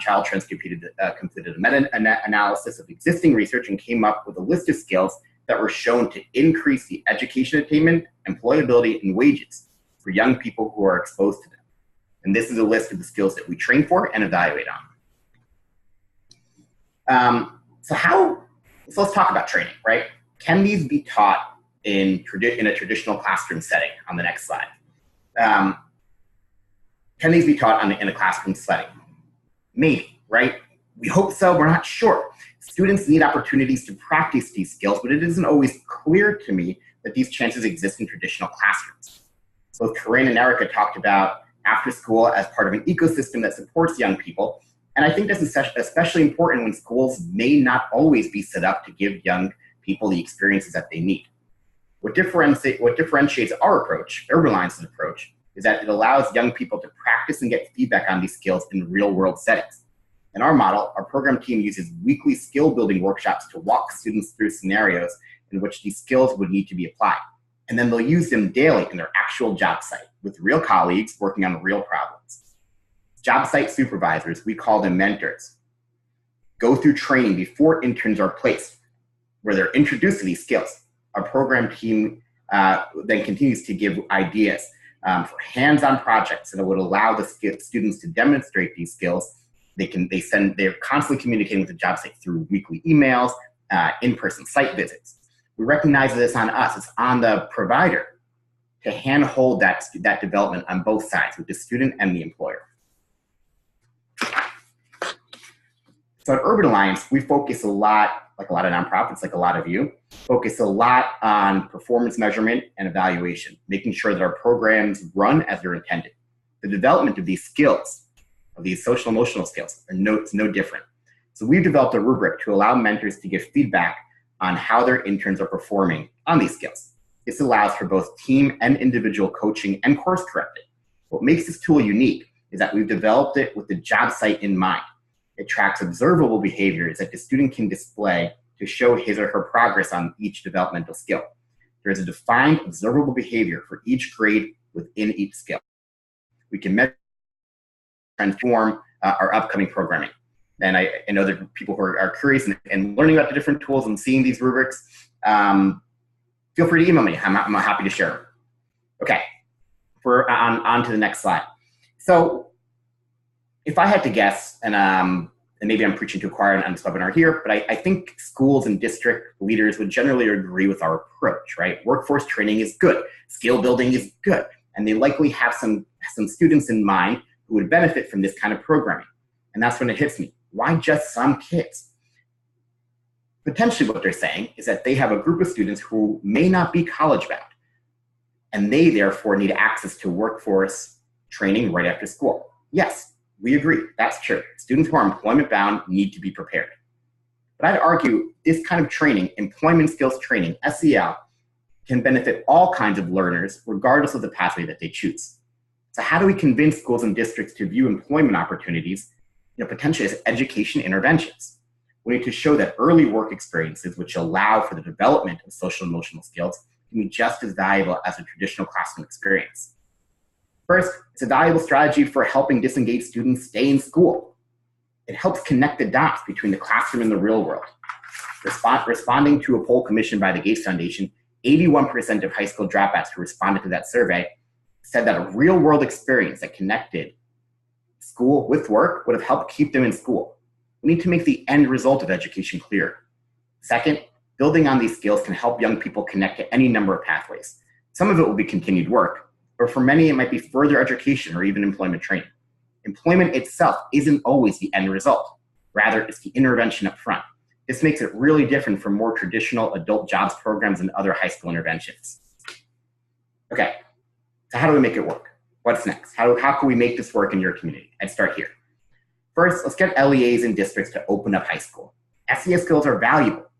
Speaker 5: Child Trends completed a meta-analysis of existing research and came up with a list of skills that were shown to increase the education attainment, employability, and wages for young people who are exposed to them. And this is a list of the skills that we train for and evaluate on. So let's talk about training, right? Can these be taught in a traditional classroom setting? On the next slide. Can these be taught in a classroom setting? Maybe, right? We hope so, we're not sure. Students need opportunities to practice these skills, but it isn't always clear to me that these chances exist in traditional classrooms. Both Corinne and Erica talked about after school as part of an ecosystem that supports young people. And I think this is especially important when schools may not always be set up to give young people the experiences that they need. What differentiates our approach, Urban Alliance's approach, is that it allows young people to practice and get feedback on these skills in real world settings. In our model, our program team uses weekly skill building workshops to walk students through scenarios in which these skills would need to be applied. And then they'll use them daily in their actual job site with real colleagues working on real problems. Job site supervisors, we call them mentors, go through training before interns are placed, where they're introduced to these skills. Our program team then continues to give ideas for hands-on projects that would allow the students to demonstrate these skills. They're constantly communicating with the job site through weekly emails, in-person site visits. We recognize that it's on us, it's on the provider to handhold that development on both sides, with the student and the employer. So at Urban Alliance, we focus a lot, like a lot of nonprofits, like a lot of you, focus a lot on performance measurement and evaluation, making sure that our programs run as they're intended. The development of these skills, of these social emotional skills, it's no different. So we've developed a rubric to allow mentors to give feedback on how their interns are performing on these skills. This allows for both team and individual coaching and course correcting. What makes this tool unique is that we've developed it with the job site in mind. It tracks observable behaviors that the student can display to show his or her progress on each developmental skill. There is a defined observable behavior for each grade within each skill. We can measure and transform our upcoming programming. And I know that people who are curious and learning about the different tools and seeing these rubrics, feel free to email me. I'm happy to share them. Okay, on to the next slide. So if I had to guess, and maybe I'm preaching to a choir on this webinar here, but I think schools and district leaders would generally agree with our approach, right? Workforce training is good, skill building is good, and they likely have some students in mind who would benefit from this kind of programming. And that's when it hits me. Why just some kids? Potentially what they're saying is that they have a group of students who may not be college bound, and they therefore need access to workforce training right after school. Yes, we agree, that's true. Students who are employment bound need to be prepared. But I'd argue this kind of training, employment skills training, SEL, can benefit all kinds of learners regardless of the pathway that they choose. So how do we convince schools and districts to view employment opportunities potentially as education interventions? We need to show that early work experiences, which allow for the development of social and emotional skills, can be just as valuable as a traditional classroom experience. First, it's a valuable strategy for helping disengaged students stay in school. It helps connect the dots between the classroom and the real world. Responding to a poll commissioned by the Gates Foundation, 81% of high school dropouts who responded to that survey said that a real world experience that connected school with work would have helped keep them in school. We need to make the end result of education clear. Second, building on these skills can help young people connect to any number of pathways. Some of it will be continued work, but for many it might be further education or even employment training. Employment itself isn't always the end result. Rather, it's the intervention up front. This makes it really different from more traditional adult jobs programs and other high school interventions. Okay, so how do we make it work? What's next? How can we make this work in your community? I'd start here. First, let's get LEAs and districts to open up high school. SEL skills are valuable,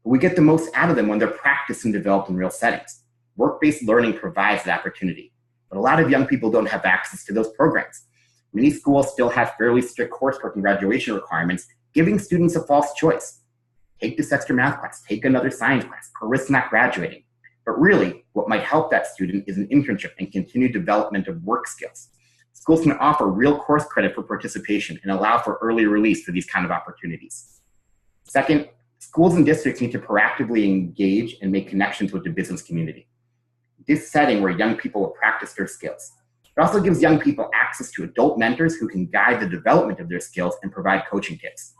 Speaker 5: but we get the most out of them when they're practiced and developed in real settings. Work-based learning provides that opportunity, but a lot of young people don't have access to those programs. Many schools still have fairly strict coursework and graduation requirements, giving students a false choice. Take this extra math class, take another science class, or risk not graduating. But really, what might help that student is an internship and continued development of work skills. Schools can offer real course credit for participation and allow for early release for these kind of opportunities. Second, schools and districts need to proactively engage and make connections with the business community. This setting where young people will practice their skills. It also gives young people access to adult mentors who can guide the development of their skills and provide coaching tips.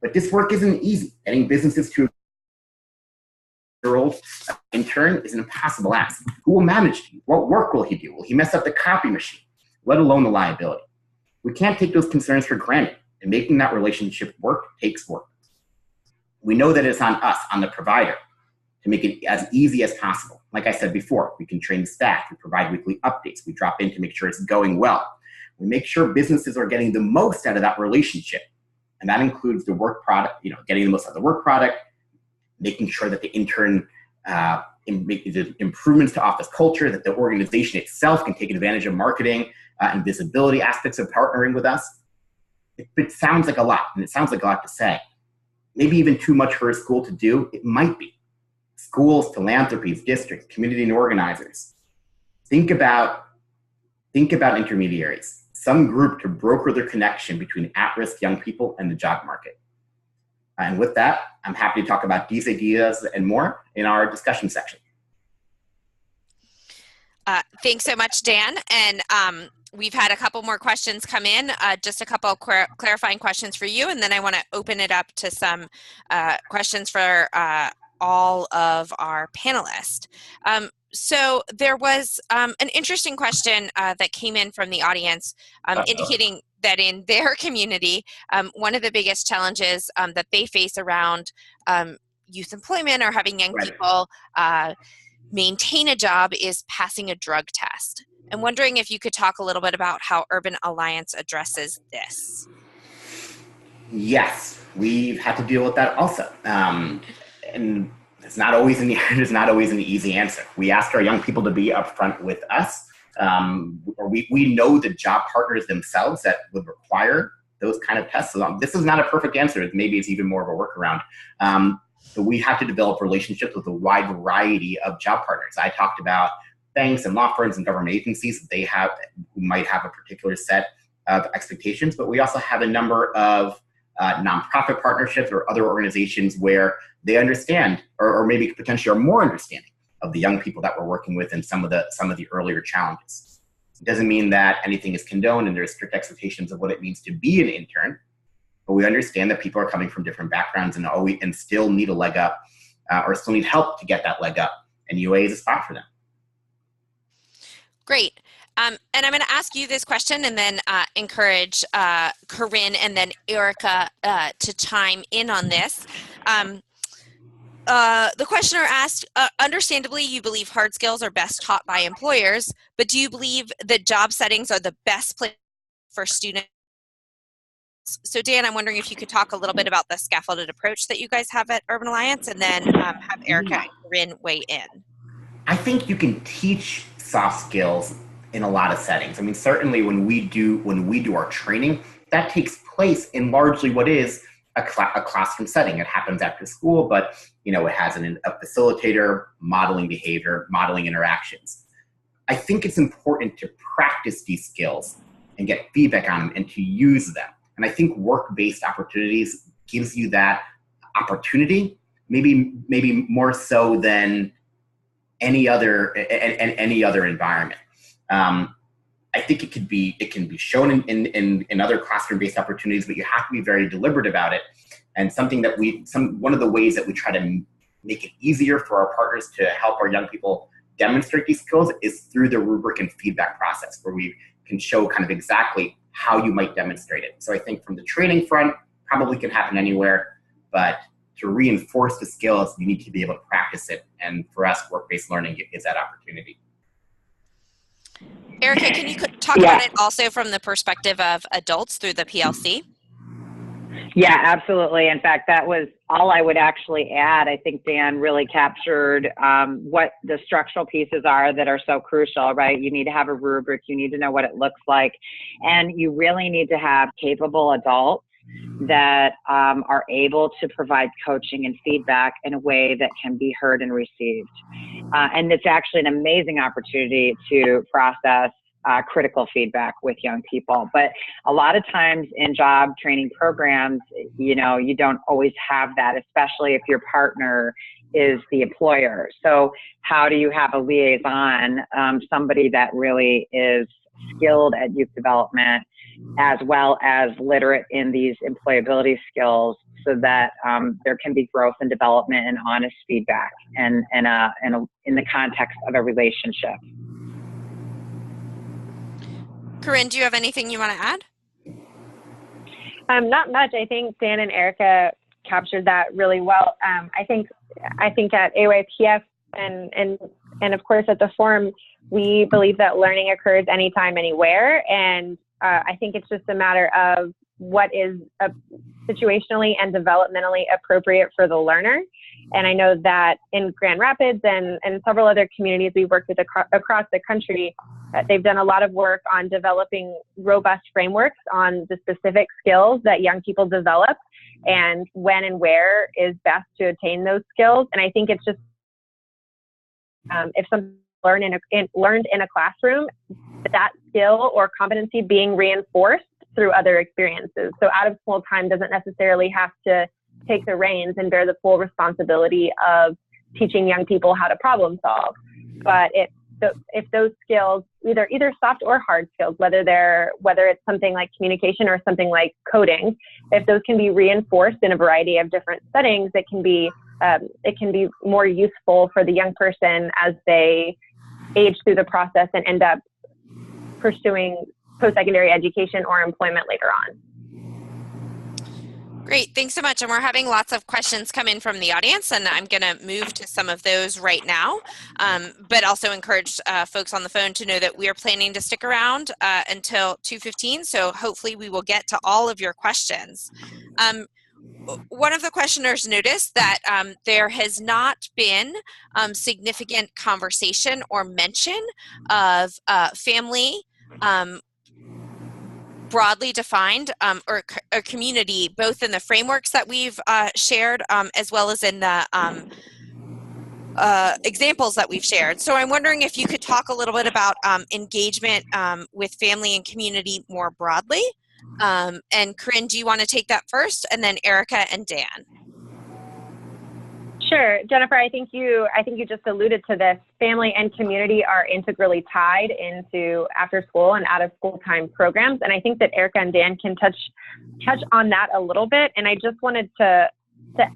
Speaker 5: But this work isn't easy. Getting businesses to a year-old intern is an impossible ask. Who will manage you? What work will he do? Will he mess up the copy machine? Let alone the liability. We can't take those concerns for granted, and making that relationship work takes work. We know that it's on us, on the provider, to make it as easy as possible. Like I said before, we can train the staff, we provide weekly updates, we drop in to make sure it's going well. We make sure businesses are getting the most out of that relationship. And that includes the work product, getting the most out of the work product, making sure that the intern making the improvements to office culture, that the organization itself can take advantage of marketing and visibility aspects of partnering with us. It sounds like a lot, and it sounds like a lot to say. Maybe even too much for a school to do. It might be. Schools, philanthropies, districts, community and organizers. Think about intermediaries, some group to broker the connection between at-risk young people and the job market. And with that, I'm happy to talk about these ideas and more in our discussion section.
Speaker 2: Thanks so much, Dan. And we've had a couple more questions come in, just a couple of clarifying questions for you, and then I want to open it up to some questions for all of our panelists. So there was an interesting question that came in from the audience indicating that in their community, one of the biggest challenges that they face around youth employment or having young people maintain a job is passing a drug test. I'm wondering if you could talk a little bit about how Urban Alliance addresses this.
Speaker 5: Yes, we've had to deal with that also. And it's not always an easy answer. We ask our young people to be upfront with us. Or we know the job partners themselves that would require those kind of tests. So this is not a perfect answer. Maybe it's even more of a workaround. But we have to develop relationships with a wide variety of job partners. I talked about banks and law firms and government agencies that who might have a particular set of expectations, but we also have a number of nonprofit partnerships or other organizations where they understand, or maybe potentially are more understanding of the young people that we're working with and some of the earlier challenges. It doesn't mean that anything is condoned and there's strict expectations of what it means to be an intern, but we understand that people are coming from different backgrounds and still need a leg up or still need help to get that leg up, and UA is a spot for them.
Speaker 2: Great. And I'm going to ask you this question and then encourage Corinne and then Erica to chime in on this. The questioner asked, understandably, you believe hard skills are best taught by employers, but do you believe that job settings are the best place for students? So Dan, I'm wondering if you could talk a little bit about the scaffolded approach that you guys have at Urban Alliance, and then have Erica and Corinne weigh in.
Speaker 5: I think you can teach soft skills in a lot of settings. I mean, certainly when we do our training, that takes place in largely what is a classroom setting. It happens after school, but it has a facilitator, modeling behavior, modeling interactions. I think it's important to practice these skills and get feedback on them and to use them. And I think work-based opportunities gives you that opportunity, maybe more so than any other environment. I think it can be shown in other classroom-based opportunities, but you have to be very deliberate about it. And one of the ways that we try to make it easier for our partners to help our young people demonstrate these skills is through the rubric and feedback process, where we can show kind of exactly how you might demonstrate it. So I think from the training front, probably can happen anywhere, but to reinforce the skills, you need to be able to practice it. And for us, work-based learning is that opportunity.
Speaker 2: Erica, can you talk about it also from the perspective of adults through the PLC?
Speaker 4: Yeah, absolutely. In fact, that was all I would actually add. I think Dan really captured what the structural pieces are that are so crucial, right? You need to have a rubric, you need to know what it looks like, and you really need to have capable adults that are able to provide coaching and feedback in a way that can be heard and received. And it's actually an amazing opportunity to process critical feedback with young people. But a lot of times in job training programs, you know, you don't always have that, especially if your partner is the employer. So how do you have a liaison, somebody that really is skilled at youth development, as well as literate in these employability skills, so that there can be growth and development and honest feedback and in the context of a relationship.
Speaker 2: Corinne, do you have anything you want to add?
Speaker 3: Not much. I think Dan and Erica captured that really well. I think at AEPF and of course at the forum, we believe that learning occurs anytime, anywhere, and I think it's just a matter of what is situationally and developmentally appropriate for the learner. And I know that in Grand Rapids and several other communities we work with across the country, they've done a lot of work on developing robust frameworks on the specific skills that young people develop and when and where is best to attain those skills. And I think it's just if something learned in a classroom, that skill or competency being reinforced through other experiences. So out of school time doesn't necessarily have to take the reins and bear the full responsibility of teaching young people how to problem solve. But if those skills, either soft or hard skills, whether it's something like communication or something like coding, if those can be reinforced in a variety of different settings, it can be more useful for the young person as they age through the process and end up pursuing post-secondary education or employment later on.
Speaker 2: Great, thanks so much. And we're having lots of questions come in from the audience, and I'm going to move to some of those right now, but also encourage folks on the phone to know that we are planning to stick around until 2:15, so hopefully we will get to all of your questions. One of the questioners noticed that there has not been significant conversation or mention of family broadly defined or a community, both in the frameworks that we've shared as well as in the examples that we've shared. So I'm wondering if you could talk a little bit about engagement with family and community more broadly. And Corinne, do you want to take that first? And then Erica and Dan.
Speaker 3: Sure. Jennifer, I think you just alluded to this. Family and community are integrally tied into after school and out of school time programs. And I think that Erica and Dan can touch on that a little bit. And I just wanted to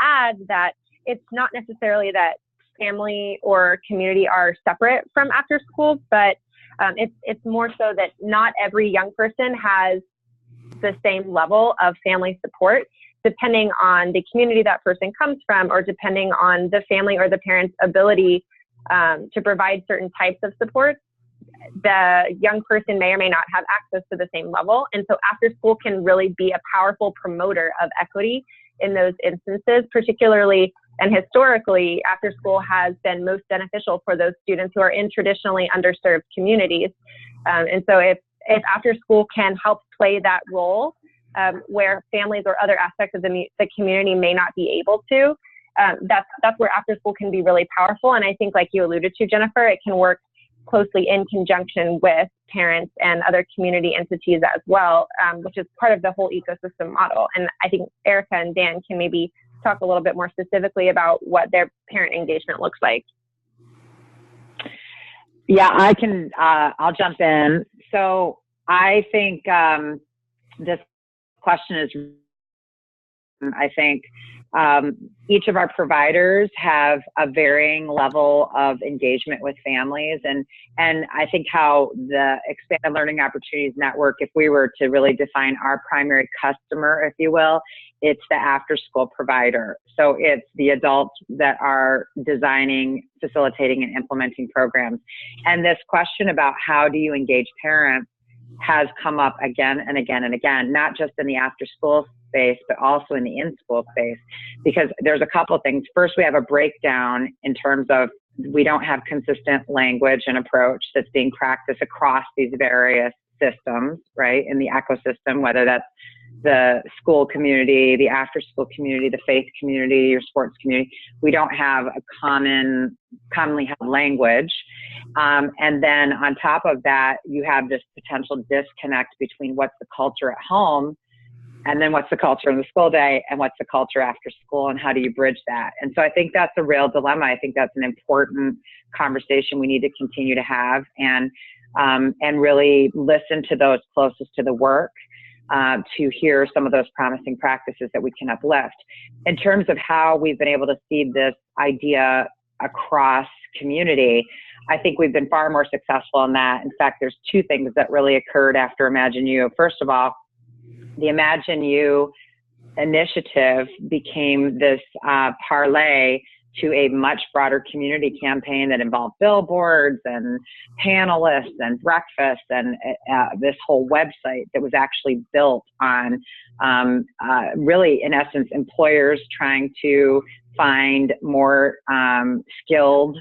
Speaker 3: add that it's not necessarily that family or community are separate from after school, but it's more so that not every young person has the same level of family support, depending on the community that person comes from, or depending on the family or the parent's ability to provide certain types of support. The young person may or may not have access to the same level. And so after school can really be a powerful promoter of equity in those instances, particularly and historically, after school has been most beneficial for those students who are in traditionally underserved communities. And so if after school can help play that role, where families or other aspects of the community may not be able to, that's where after school can be really powerful. And I think, like you alluded to, Jennifer, it can work closely in conjunction with parents and other community entities as well, which is part of the whole ecosystem model. And I think Erica and Dan can maybe talk a little bit more specifically about what their parent engagement looks like.
Speaker 4: Yeah, I can, I'll jump in. So I think this question is, I think, Each of our providers have a varying level of engagement with families. And I think how the Expanded Learning Opportunities Network, if we were to really define our primary customer, if you will, it's the after-school provider. So it's the adults that are designing, facilitating, and implementing programs. And this question about how do you engage parents has come up again and again and again, not just in the after-school space, but also in the in-school space, because there's a couple of things. First, we have a breakdown in terms of we don't have consistent language and approach that's being practiced across these various systems, right, in the ecosystem, whether that's the school community, the after-school community, the faith community, your sports community. We don't have a commonly held language. And then on top of that, you have this potential disconnect between what's the culture at home and then what's the culture in the school day and what's the culture after school, and how do you bridge that? And so I think that's a real dilemma. I think that's an important conversation we need to continue to have, and really listen to those closest to the work, to hear some of those promising practices that we can uplift. In terms of how we've been able to seed this idea across community, I think we've been far more successful in that. In fact, there's two things that really occurred after Imagine You. First of all, the Imagine You initiative became this parlay to a much broader community campaign that involved billboards and panelists and breakfasts and this whole website that was actually built on really, in essence, employers trying to find more skilled,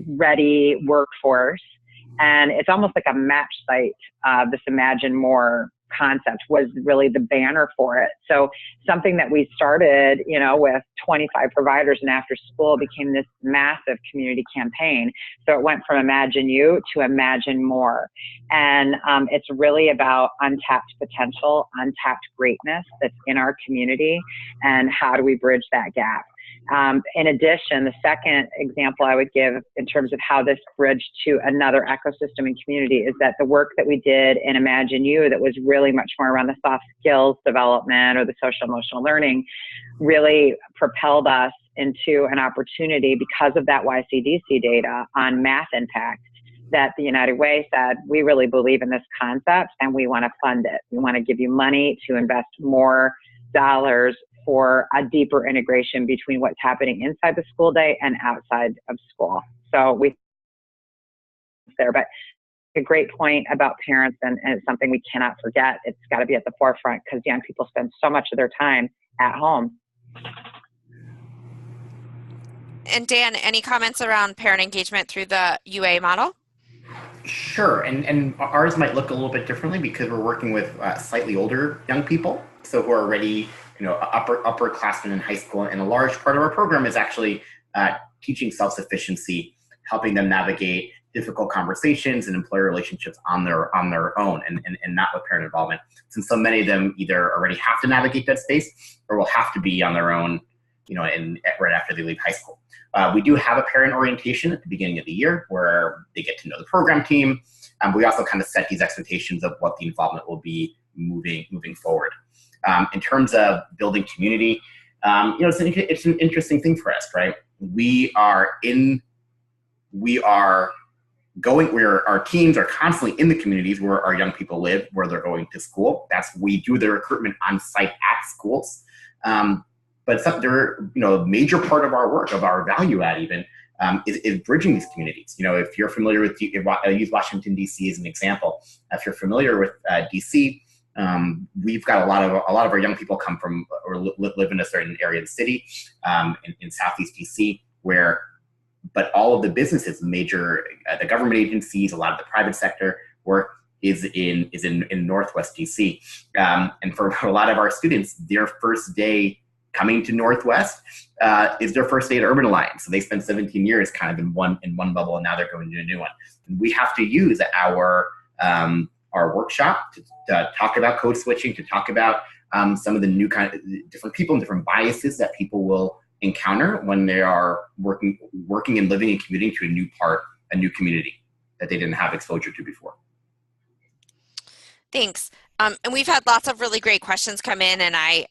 Speaker 4: ready workforce. And it's almost like a match site. This Imagine More concept was really the banner for it. So something that we started, with 25 providers and after school became this massive community campaign. So it went from Imagine You to Imagine More. And it's really about untapped potential, untapped greatness that's in our community, and how do we bridge that gap. In addition, the second example I would give in terms of how this bridged to another ecosystem and community is that the work that we did in Imagine You, that was really much more around the soft skills development or the social emotional learning, really propelled us into an opportunity because of that YCDC data on math impact, that the United Way said, we really believe in this concept and we want to fund it. We want to give you money to invest more dollars for a deeper integration between what's happening inside the school day and outside of school. So we there, but a great point about parents, and it's something we cannot forget. It's got to be at the forefront because young people spend so much of their time at home.
Speaker 2: And Dan, any comments around parent engagement through the UA model?
Speaker 5: Sure, and ours might look a little bit differently because we're working with slightly older young people, so who are already upperclassmen in high school, and a large part of our program is actually teaching self-sufficiency, helping them navigate difficult conversations and employer relationships on their own, and not with parent involvement, since so many of them either already have to navigate that space or will have to be on their own, right after they leave high school. We do have a parent orientation at the beginning of the year where they get to know the program team. We also kind of set these expectations of what the involvement will be moving forward. In terms of building community, it's an interesting thing for us, right? Our teams are constantly in the communities where our young people live, where they're going to school. We do the recruitment on site at schools. But a major part of our work, of our value add even, is bridging these communities. If you're familiar with, I'll use Washington, D.C. as an example. If you're familiar with D.C., we've got a lot of our young people come from or live in a certain area of the city, in Southeast DC, but all of the businesses, the government agencies, a lot of the private sector work is in Northwest DC. And for a lot of our students, their first day coming to Northwest is their first day at Urban Alliance. So they spent 17 years kind of in one bubble, and now they're going to a new one. And we have to use our workshop to talk about code switching, to talk about some of the new kind of different people and different biases that people will encounter when they are working and living and commuting to a new community that they didn't have exposure to before.
Speaker 2: Thanks. And we've had lots of really great questions come in, and I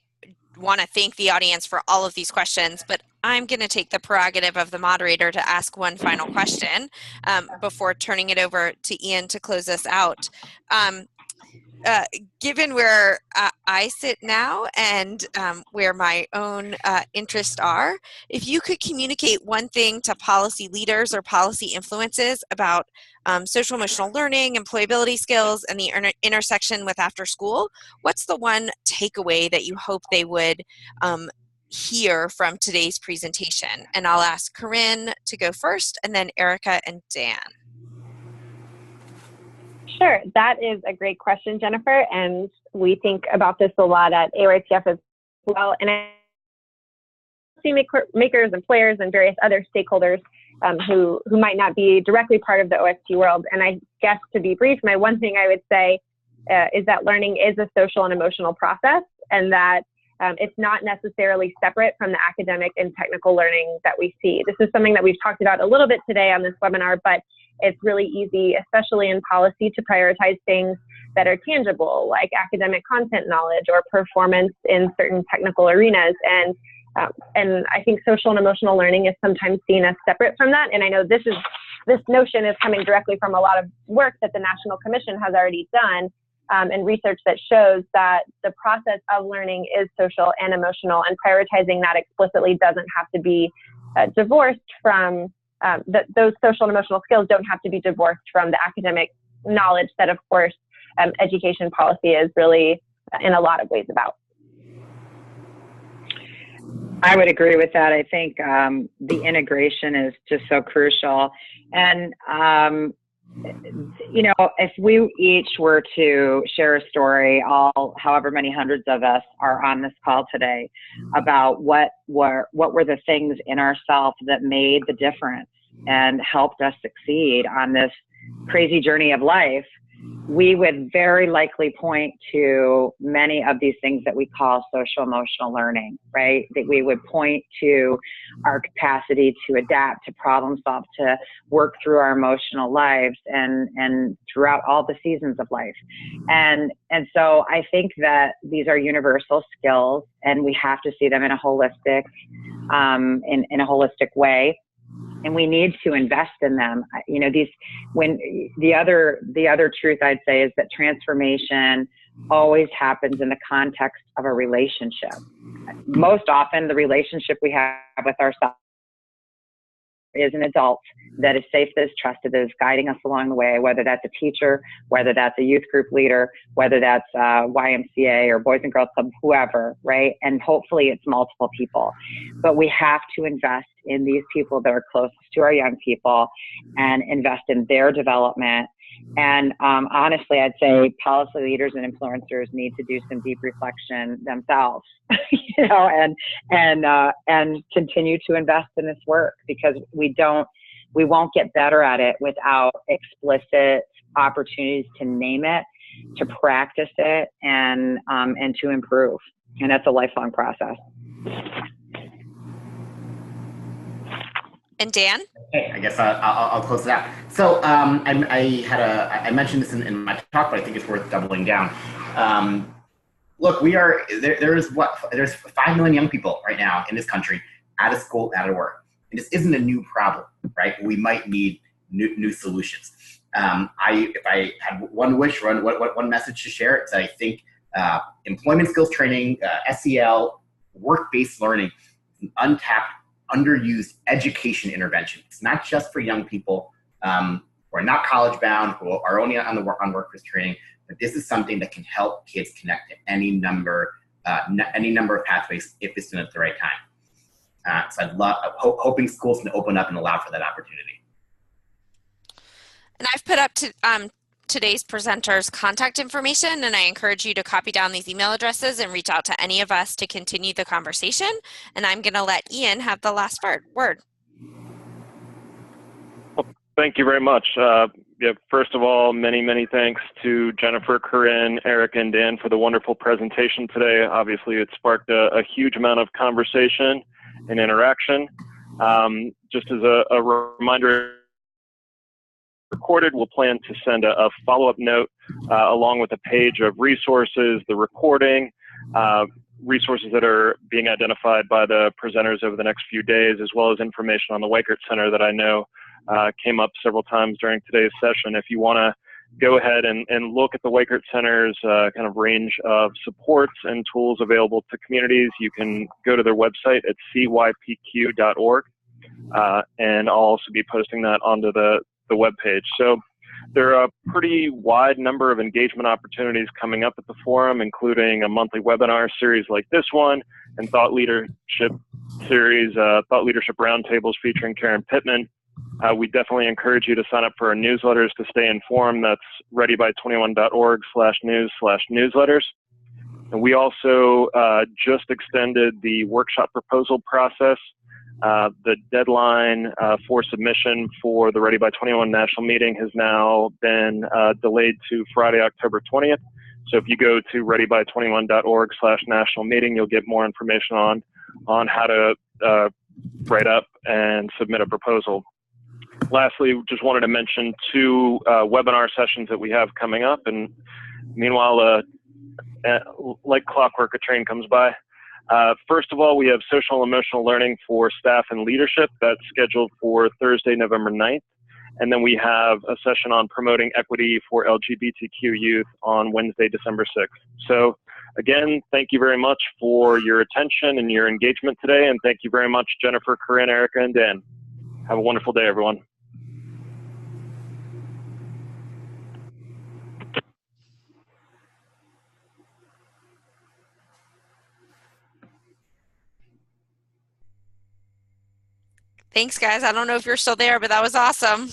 Speaker 2: want to thank the audience for all of these questions, but I'm going to take the prerogative of the moderator to ask one final question before turning it over to Ian to close us out. Given where I sit now and where my own interests are, if you could communicate one thing to policy leaders or policy influences about social emotional learning, employability skills, and the intersection with after school, what's the one takeaway that you hope they would hear from today's presentation? And I'll ask Corinne to go first, and then Erica and Dan.
Speaker 3: Sure, that is a great question, Jennifer, and we think about this a lot at AEPF as well. And policymakers, employers, and various other stakeholders who might not be directly part of the OST world. And I guess, to be brief, my one thing I would say is that learning is a social and emotional process, and that it's not necessarily separate from the academic and technical learning that we see. This is something that we've talked about a little bit today on this webinar, but it's really easy, especially in policy, to prioritize things that are tangible, like academic content knowledge or performance in certain technical arenas. And I think social and emotional learning is sometimes seen as separate from that. And I know this notion is coming directly from a lot of work that the National Commission has already done, and research that shows that the process of learning is social and emotional, and prioritizing that explicitly doesn't have to be divorced from those social and emotional skills don't have to be divorced from the academic knowledge that, of course, education policy is really in a lot of ways about.
Speaker 4: I would agree with that. I think the integration is just so crucial. And, you know, if we each were to share a story, however many hundreds of us are on this call today, about what were the things in ourselves that made the difference and helped us succeed on this crazy journey of life, we would very likely point to many of these things that we call social emotional learning, right? That we would point to our capacity to adapt, to problem solve, to work through our emotional lives and throughout all the seasons of life. And so I think that these are universal skills, and we have to see them in a holistic, in a holistic way. And we need to invest in them. You know, the other truth I'd say is that transformation always happens in the context of a relationship. Most often, the relationship we have with ourselves is an adult that is safe, that is trusted, that is guiding us along the way, whether that's a teacher, whether that's a youth group leader, whether that's YMCA or Boys and Girls Club, whoever, right? And hopefully it's multiple people. But we have to invest in these people that are closest to our young people and invest in their development. And honestly, I'd say policy leaders and influencers need to do some deep reflection themselves, you know, and continue to invest in this work, because we won't get better at it without explicit opportunities to name it, to practice it, and to improve. And that's a lifelong process.
Speaker 2: And Dan?
Speaker 5: Okay, I guess I'll close it out. So I mentioned this in my talk, but I think it's worth doubling down. Look, there's 5 million young people right now in this country out of school, out of work. And this isn't a new problem, right? We might need new solutions. If I had one wish, one message to share, it's that I think employment skills training, SEL, work-based learning, is an untapped, underused education intervention. It's not just for young people who are not college bound, who are only on workforce training, but this is something that can help kids connect to any number of pathways if it's done at the right time. So hoping schools can open up and allow for that opportunity.
Speaker 2: And I've put up to today's presenters' contact information, and I encourage you to copy down these email addresses and reach out to any of us to continue the conversation. And I'm going to let Ian have the last word.
Speaker 1: Well, thank you very much. First of all, many thanks to Jennifer, Corinne, Eric, and Dan for the wonderful presentation today. Obviously, it sparked a huge amount of conversation and interaction. Just as a reminder, recorded, we'll plan to send a follow-up note along with a page of resources, the recording, resources that are being identified by the presenters over the next few days, as well as information on the Weichert Center that I know came up several times during today's session. If you want to go ahead and look at the Weichert Center's kind of range of supports and tools available to communities, you can go to their website at cypq.org, and I'll also be posting that onto the webpage. So there are a pretty wide number of engagement opportunities coming up at the forum, including a monthly webinar series like this one, and thought leadership series, thought leadership roundtables featuring Karen Pittman. We definitely encourage you to sign up for our newsletters to stay informed. That's readyby21.org/news/newsletters. And we also just extended the workshop proposal process. The deadline for submission for the Ready by 21 national meeting has now been delayed to Friday, October 20th. So if you go to readyby21.org/national meeting, you'll get more information on how to write up and submit a proposal. Lastly, just wanted to mention two webinar sessions that we have coming up. And meanwhile, like clockwork, a train comes by. First of all, we have social and emotional learning for staff and leadership. That's scheduled for Thursday, November 9th. And then we have a session on promoting equity for LGBTQ youth on Wednesday, December 6th. So again, thank you very much for your attention and your engagement today. And thank you very much, Jennifer, Corinne, Erica, and Dan. Have a wonderful day, everyone.
Speaker 2: Thanks, guys. I don't know if you're still there, but that was awesome.